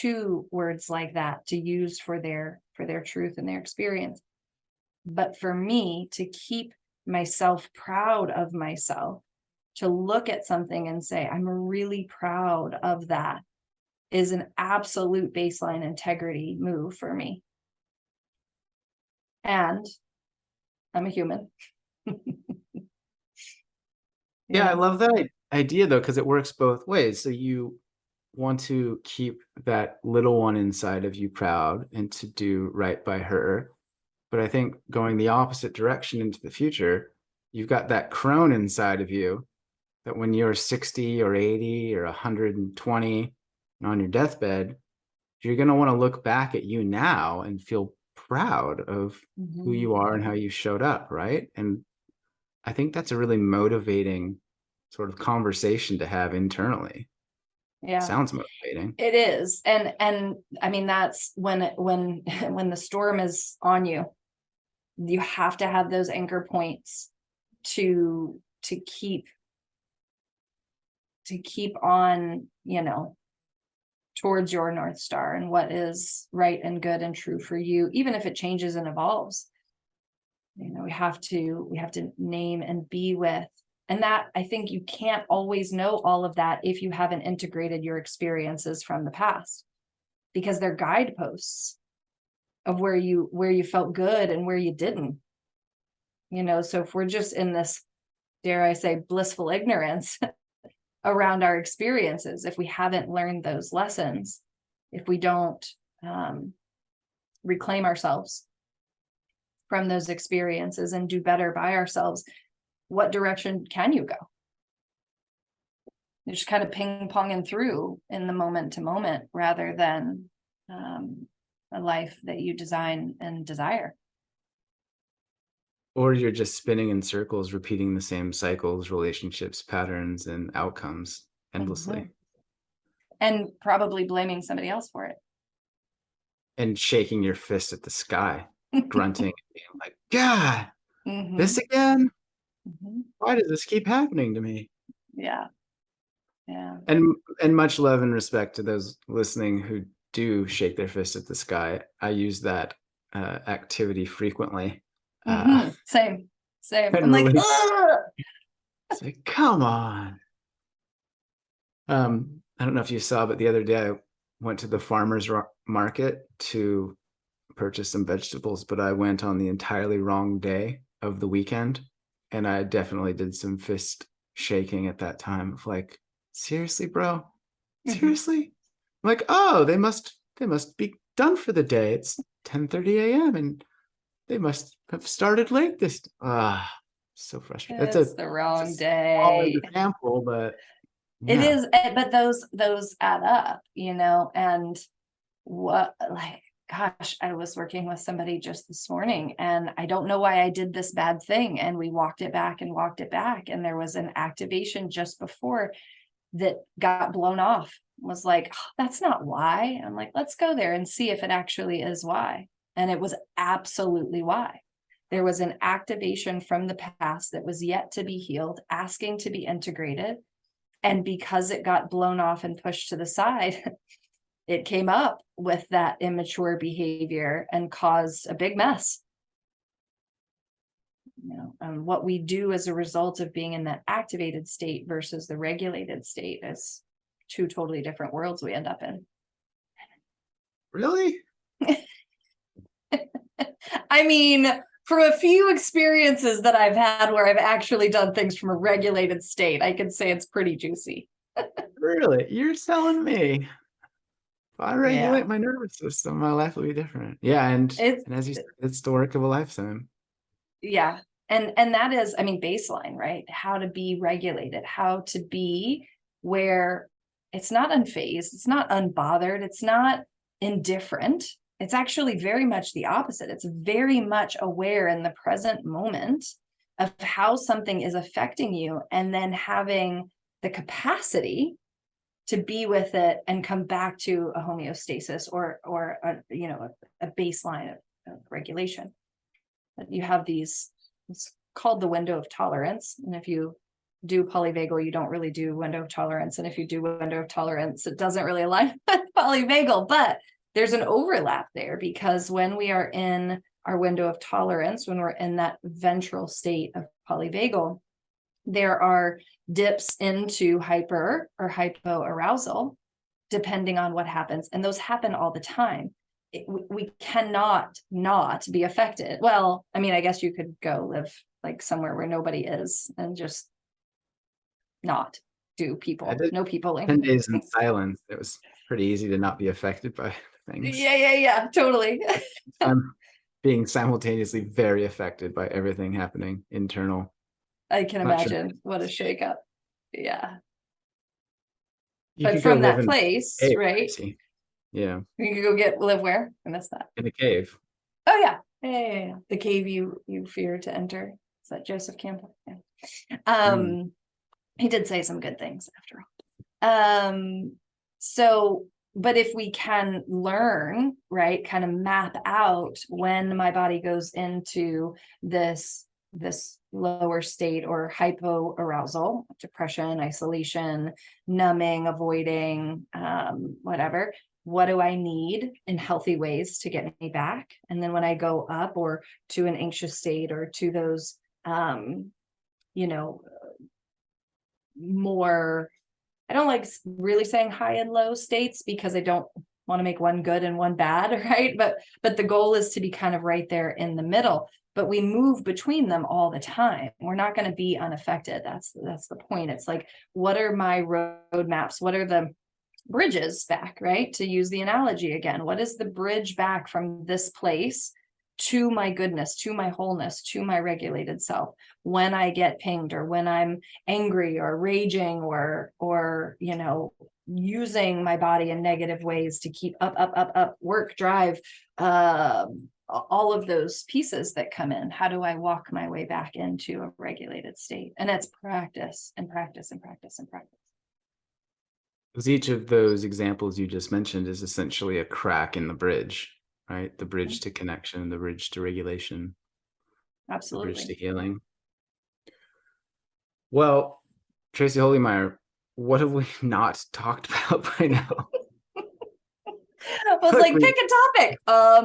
to words like that to use for their truth and their experience. But for me to keep myself proud of myself, to look at something and say, I'm really proud of that, is an absolute baseline integrity move for me. And I'm a human. Yeah, I love that idea though, because it works both ways. So you want to keep that little one inside of you proud and to do right by her. But I think going the opposite direction into the future, you've got that crone inside of you that when you're 60 or 80 or 120 and on your deathbed, you're going to want to look back at you now and feel proud of who you are and how you showed up, right? And I think that's a really motivating sort of conversation to have internally. Yeah. Sounds motivating. It is. And I mean, that's when the storm is on you, you have to have those anchor points to keep on, towards your North Star and what is right and good and true for you, even if it changes and evolves. We have to name and be with. And that, I think, you can't always know all of that if you haven't integrated your experiences from the past, because they're guideposts of where you felt good and where you didn't. So if we're just in this, dare I say, blissful ignorance around our experiences, if we haven't learned those lessons, if we don't reclaim ourselves from those experiences and do better by ourselves, what direction can you go? You're just kind of ping-ponging through in the moment to moment, rather than a life that you design and desire. Or you're just spinning in circles, repeating the same cycles, relationships, patterns, and outcomes endlessly. And probably blaming somebody else for it. And shaking your fist at the sky, grunting, being like, God, this again? Why does this keep happening to me? Yeah. Yeah. And much love and respect to those listening who do shake their fist at the sky. I use that activity frequently. Same. I'm And like, really, ugh! it's like, come on. I don't know if you saw, but the other day I went to the farmer's market to purchase some vegetables, but I went on the entirely wrong day of the weekend, and I definitely did some fist shaking at that time of like, seriously, bro? Seriously? I'm like, oh, they must be done for the day. It's 10:30 a.m. and they must have started late this. So frustrating. It's the wrong Small day. example, but It yeah. is, but those add up, and what, like, gosh, I was working with somebody just this morning, and I don't know why I did this bad thing, and we walked it back, and there was an activation just before that got blown off. Was like, oh, that's not why. I'm like, let's go there and see if it actually is why. And it was absolutely why. There was an activation from the past that was yet to be healed, asking to be integrated. And because it got blown off and pushed to the side, it came up with that immature behavior and caused a big mess. What we do as a result of being in that activated state versus the regulated state is two totally different worlds we end up in. Really? I mean, from a few experiences that I've had where I've actually done things from a regulated state, I can say it's pretty juicy. Really? You're telling me. If I regulate my nervous system, my life will be different. Yeah, and as you said, it's the work of a lifetime. Yeah. And that is, I mean, baseline, right? How to be regulated, how to be where it's not unfazed, it's not unbothered, it's not indifferent. It's actually very much the opposite. It's very much aware in the present moment of how something is affecting you, and then having the capacity to be with it and come back to a homeostasis or a baseline of regulation. You have these, it's called the window of tolerance. And if you do polyvagal, you don't really do window of tolerance. And if you do window of tolerance, it doesn't really align with polyvagal, but there's an overlap there, because when we are in our window of tolerance, when we're in that ventral state of polyvagal, there are dips into hyper or hypoarousal, depending on what happens. And those happen all the time. We cannot not be affected. Well, I mean, I guess you could go live like somewhere where nobody is and just not do people, no people. 10 days in silence. It was pretty easy to not be affected by things. Yeah, totally. I'm being simultaneously very affected by everything happening internal. I can imagine what a shakeup. Yeah. You But could go from live that in place, a cave, right? Tracy. Yeah. You could go live where? I missed that. In a cave. Oh yeah. The cave you fear to enter. Is that Joseph Campbell? Yeah. He did say some good things after all. So, but if we can learn, right, kind of map out when my body goes into this lower state or hypoarousal, depression, isolation, numbing, avoiding, whatever, what do I need in healthy ways to get me back? And then when I go up or to an anxious state or to those, more, I don't like really saying high and low states, because I don't want to make one good and one bad, right? But the goal is to be kind of right there in the middle. But we move between them all the time. We're not going to be unaffected. That's the point. It's like, what are my roadmaps? What are the bridges back, right? To use the analogy again, what is the bridge back from this place to my goodness, to my wholeness, to my regulated self when I get pinged, or when I'm angry or raging or using my body in negative ways to keep up, work, drive, all of those pieces that come in. How do I walk my way back into a regulated state? And it's practice and practice and practice and practice. Because each of those examples you just mentioned is essentially a crack in the bridge, right? The bridge to connection, the bridge to regulation, the bridge to Absolutely. healing. Well, Tracy Holemeyer, what have we not talked about by now? I was Like like, we pick a topic. all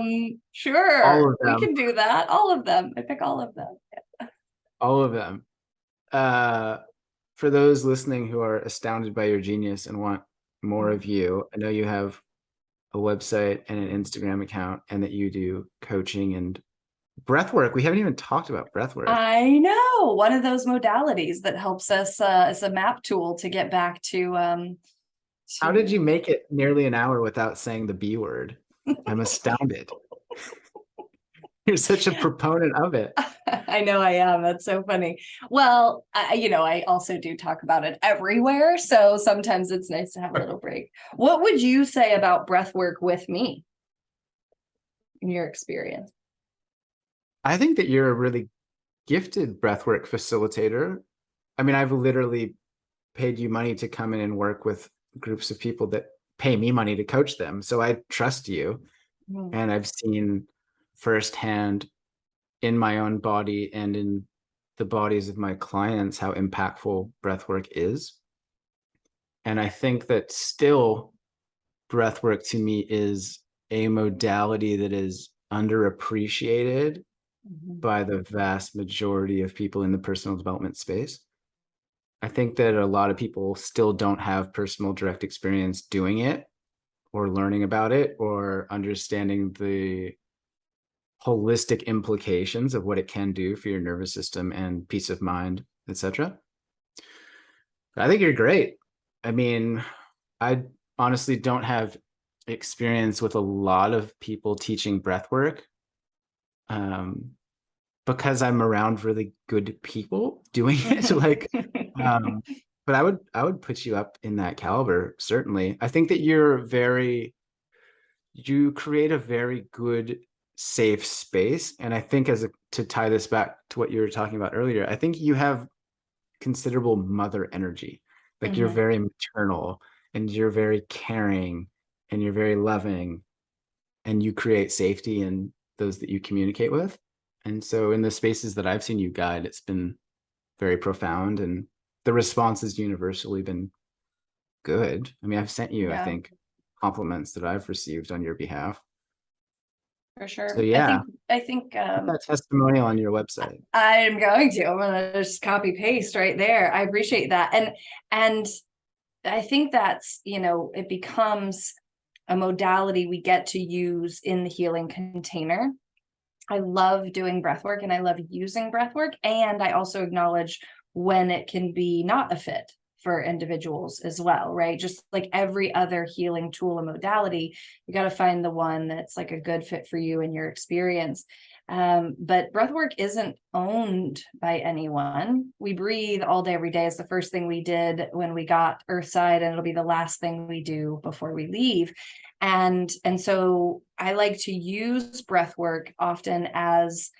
Sure, of we them, can do that. All of them. I pick all of them. all of them. Uh, for those listening who are astounded by your genius and want more of you, I know you have a website and an Instagram account, and that you do coaching and breath work. We haven't even talked about breath work. I know, one of those modalities that helps us as a map tool to get back How did you to make it nearly an hour without saying the B word? I'm astounded. You're such a proponent of it. I know I am. That's so funny. Well, I also do talk about it everywhere. So sometimes it's nice to have a little break. What would you say about breath work with me in your experience? I think that you're a really gifted breathwork facilitator. I mean, I've literally paid you money to come in and work with groups of people that pay me money to coach them. So I trust you. Mm. And I've seen firsthand in my own body and in the bodies of my clients how impactful breathwork is. And I think that still breathwork to me is a modality that is underappreciated Mhm. by the vast majority of people in the personal development space. I think that a lot of people still don't have personal direct experience doing it or learning about it or understanding the holistic implications of what it can do for your nervous system and peace of mind, etc. I think you're great. I mean, I honestly don't have experience with a lot of people teaching breath work, um, because I'm around really good people doing it. Like, um, but I would put you up in that caliber, certainly. I think that you create a very good, safe space. And I think to tie this back to what you were talking about earlier, I think you have considerable mother energy. Like you're Mhm. very maternal and you're very caring and you're very loving and you create safety in those that you communicate with. And so in the spaces that I've seen you guide, it's been very profound and the response has universally been good. I mean, I've sent you, I Yeah, think, compliments that I've received on your behalf. for So sure. I yeah, think I think put that testimonial on your website. I'm going to. I'm gonna just copy paste right there. I appreciate that. And I think that's, it becomes a modality we get to use in the healing container. I love doing breath work and I love using breath work. And I also acknowledge when it can be not a fit for individuals as well, right? Just like every other healing tool and modality, you got to find the one that's like a good fit for you and your experience. But breath work isn't owned by anyone. We breathe all day, every day is the first thing we did when we got Earthside, and it'll be the last thing we do before we leave. And so I like to use breath work often as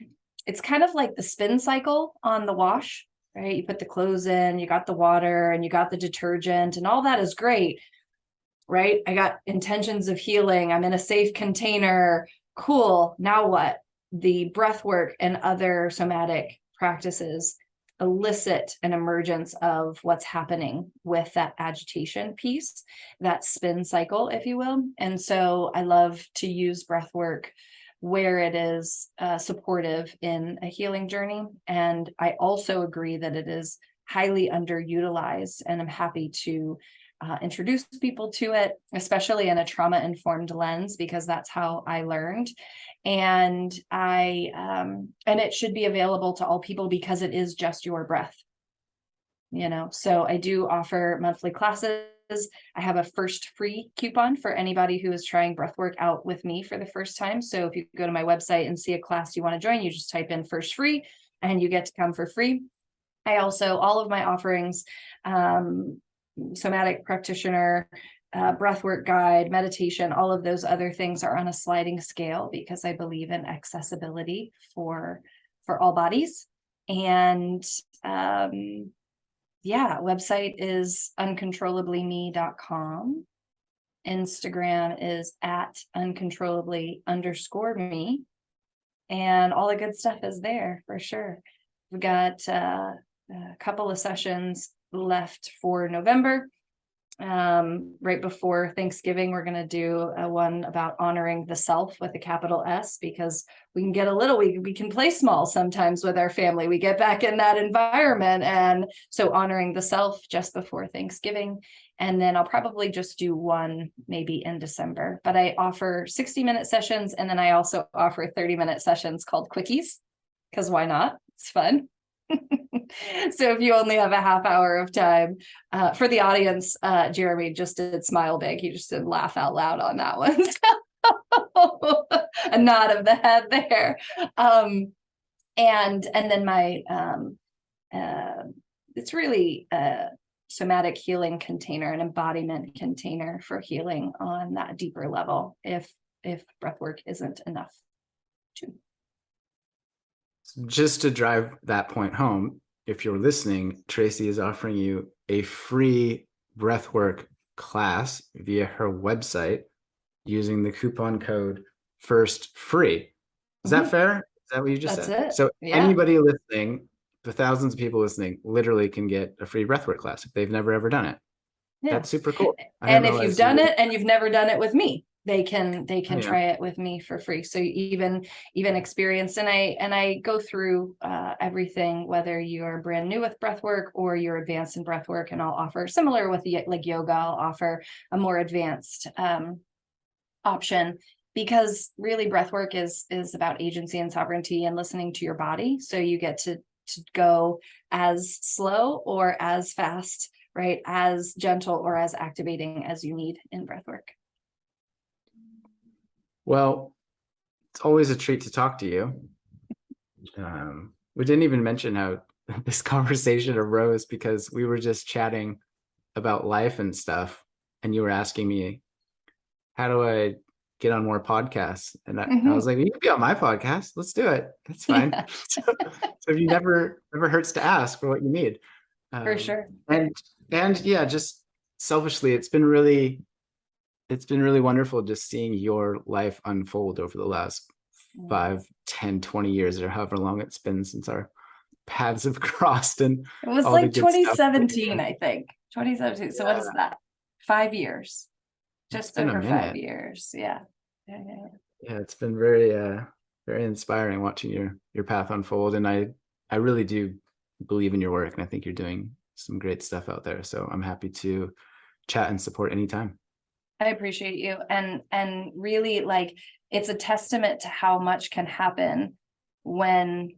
it's kind of like the spin cycle on the wash, right? You put the clothes in, you got the water and you got the detergent, and all that is great, right? I got intentions of healing. I'm in a safe container. Cool. Now what? The breath work and other somatic practices elicit an emergence of what's happening with that agitation piece, that spin cycle, if you will. And so I love to use breath work where it is supportive in a healing journey. And I also agree that it is highly underutilized, and I'm happy to introduce people to it, especially in a trauma-informed lens, because that's how I learned. And and it should be available to all people because it is just your breath. So I do offer monthly classes. I have a first free coupon for anybody who is trying breathwork out with me for the first time. So if you go to my website and see a class you want to join, you just type in first free and you get to come for free. I also, all of my offerings, somatic practitioner, breathwork guide, meditation, all of those other things are on a sliding scale because I believe in accessibility for all bodies. And yeah, website is uncontrollablyme.com. Instagram is at uncontrollably_me. And all the good stuff is there for sure. We've got a couple of sessions left for November. Right before Thanksgiving, we're going to do one about honoring the self with a capital S, because we can get a little, we can play small sometimes with our family. We get back in that environment. And so honoring the self just before Thanksgiving. And then I'll probably just do one maybe in December, but I offer 60-minute sessions. And then I also offer 30-minute sessions called quickies, because why not? It's fun. So if you only have a half hour of time, for the audience, Jeremy just did smile big. He just did laugh out loud on that one. A nod of the head there. And then my, it's really a somatic healing container, an embodiment container for healing on that deeper level, if breathwork isn't enough too. Just to drive that point home, if you're listening, Tracy is offering you a free breathwork class via her website using the coupon code FIRSTFREE. Is that fair? Is that what you just That's said? it. So Yeah. anybody listening, the thousands of people listening, literally can get a free breathwork class if they've never ever done it. Yeah. That's super cool. And if you've done it and you've never done it with me, they can try it with me for free. So even experience, and I go through everything, whether you're brand new with breathwork or you're advanced in breathwork, and I'll offer, similar with like yoga, I'll offer a more advanced option, because really breathwork is about agency and sovereignty and listening to your body. So you get to go as slow or as fast, right, as gentle or as activating as you need in breathwork. Well, it's always a treat to talk to you. We didn't even mention how this conversation arose, because we were just chatting about life and stuff, and you were asking me, how do I get on more podcasts? And I was like, you can be on my podcast. Let's do it. That's fine. Yeah. So if you never hurts to ask for what you need. For sure. And yeah, just selfishly, it's been really wonderful just seeing your life unfold over the last 5, 10, 20 years, or however long it's been since our paths have crossed. And it was like 2017, I think. 2017. So what is that? 5 years. Just over 5 years. Yeah. Yeah, it's been very very inspiring watching your path unfold. And I really do believe in your work, and I think you're doing some great stuff out there. So I'm happy to chat and support anytime. I appreciate you. And really, like, it's a testament to how much can happen when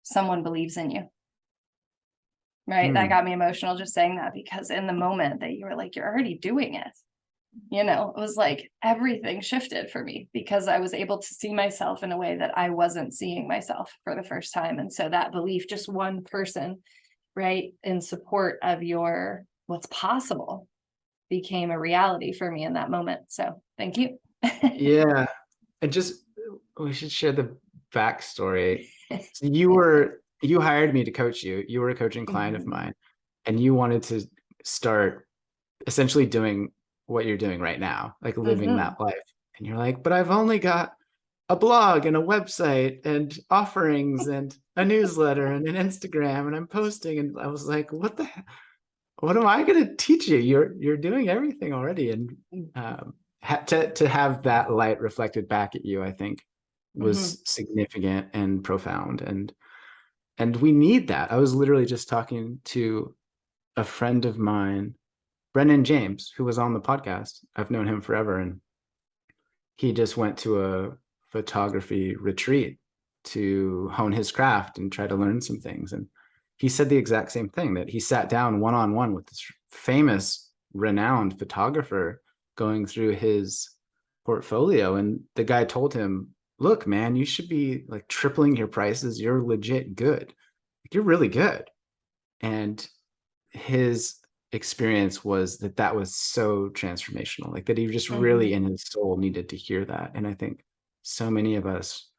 someone believes in you. Right. That got me emotional just saying that, because in the moment that you were like, you're already doing it, it was like everything shifted for me, because I was able to see myself in a way that I wasn't seeing myself for the first time. And so that belief, just one person, right, in support of what's possible, became a reality for me in that moment. So thank you. Yeah. And we should share the backstory. So you hired me to coach you. You were a coaching client of mine, and you wanted to start essentially doing what you're doing right now, like living that life. And you're like, but I've only got a blog and a website and offerings and a newsletter and an Instagram, and I'm posting. And I was like, what am I going to teach you? You're doing everything already. And to have that light reflected back at you, I think was significant and profound. And we need that. I was literally just talking to a friend of mine, Brennan James, who was on the podcast. I've known him forever. And he just went to a photography retreat to hone his craft and try to learn some things. And he said the exact same thing, that he sat down one-on-one with this famous, renowned photographer going through his portfolio. And the guy told him, look, man, you should be like tripling your prices. You're legit good. You're really good. And his experience was that was so transformational, like that he just really in his soul needed to hear that. And I think so many of us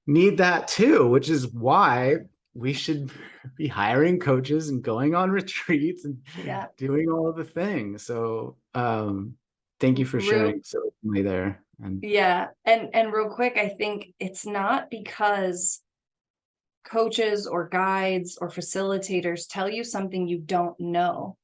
need that too, which is why we should be hiring coaches and going on retreats and Yeah. doing all of the things. So thank you for sharing so openly there. And yeah. And real quick, I think it's not because coaches or guides or facilitators tell you something you don't know.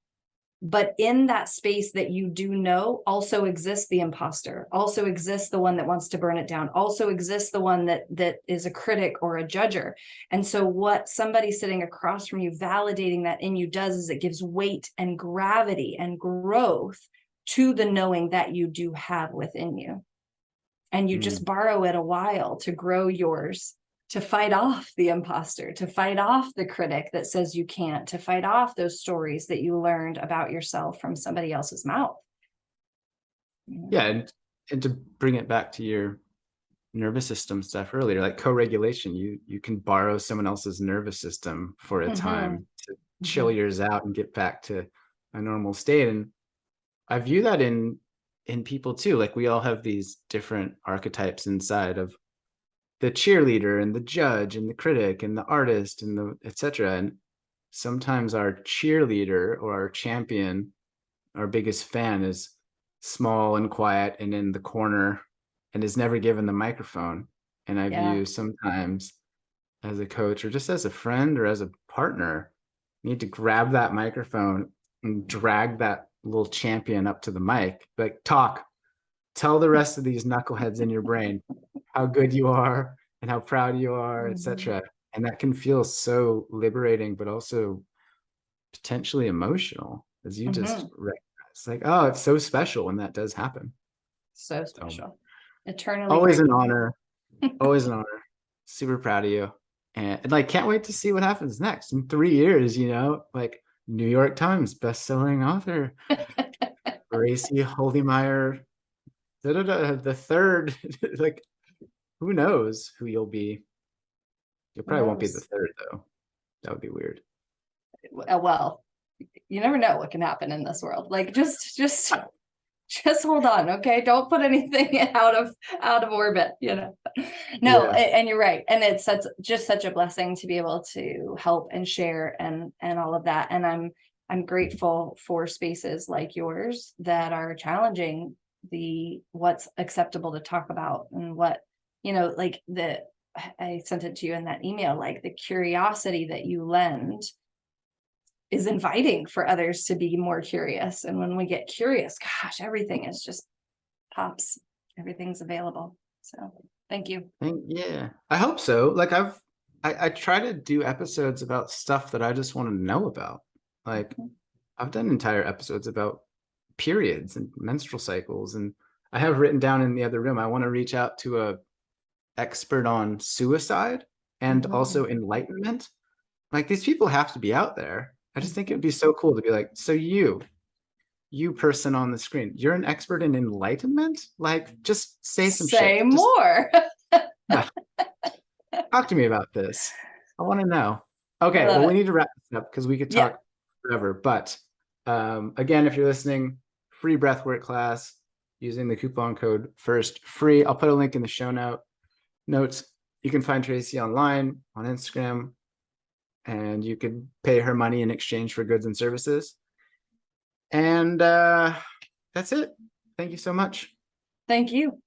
But in that space that you do know also exists the imposter, also exists the one that wants to burn it down, also exists the one that is a critic or a judger. And so what somebody sitting across from you validating that in you does is it gives weight and gravity and growth to the knowing that you do have within you. And you just borrow it a while to grow yours, to fight off the imposter, to fight off the critic that says you can't, to fight off those stories that you learned about yourself from somebody else's mouth. Yeah, and to bring it back to your nervous system stuff earlier, like co-regulation, you can borrow someone else's nervous system for a time to chill yours out and get back to a normal state. And I view that in people too. Like we all have these different archetypes inside of the cheerleader and the judge and the critic and the artist and the etc. And sometimes our cheerleader or our champion, our biggest fan, is small and quiet and in the corner and is never given the microphone. And I view sometimes as a coach or just as a friend or as a partner, you need to grab that microphone and drag that little champion up to the mic, like tell the rest of these knuckleheads in your brain how good you are and how proud you are, etc. And that can feel so liberating, but also potentially emotional, as you just recognize. Like, oh, it's so special when that does happen. So special. Eternally always grateful. an honor. Always an honor. Super proud of you. And like, can't wait to see what happens next in 3 years, like New York Times best-selling author, Tracy Holemeyer, the third, like, who knows who you'll be. You probably won't be the third, though. That would be weird. Well, you never know what can happen in this world. Like, just hold on, okay? Don't put anything out of orbit, No, and you're right. And it's just such a blessing to be able to help and share and all of that. And I'm grateful for spaces like yours that are challenging what's acceptable to talk about and what, like I sent it to you in that email, like the curiosity that you lend is inviting for others to be more curious. And when we get curious, gosh, everything is just pops. Everything's available. So thank you. Yeah, I hope so. Like I try to do episodes about stuff that I just want to know about. Like I've done entire episodes about periods and menstrual cycles, and I have written down in the other room, I want to reach out to a expert on suicide and also enlightenment. Like these people have to be out there. I just think it'd be so cool to be like, so you person on the screen, you're an expert in enlightenment? Like just say some shit. Say more. Talk to me about this. I want to know. Okay, well, we need to wrap this up because we could talk forever. But again, if you're listening, free breathwork class using the coupon code FIRST free. I'll put a link in the show notes. You can find Tracy online on Instagram, and you could pay her money in exchange for goods and services. And that's it. Thank you so much. Thank you.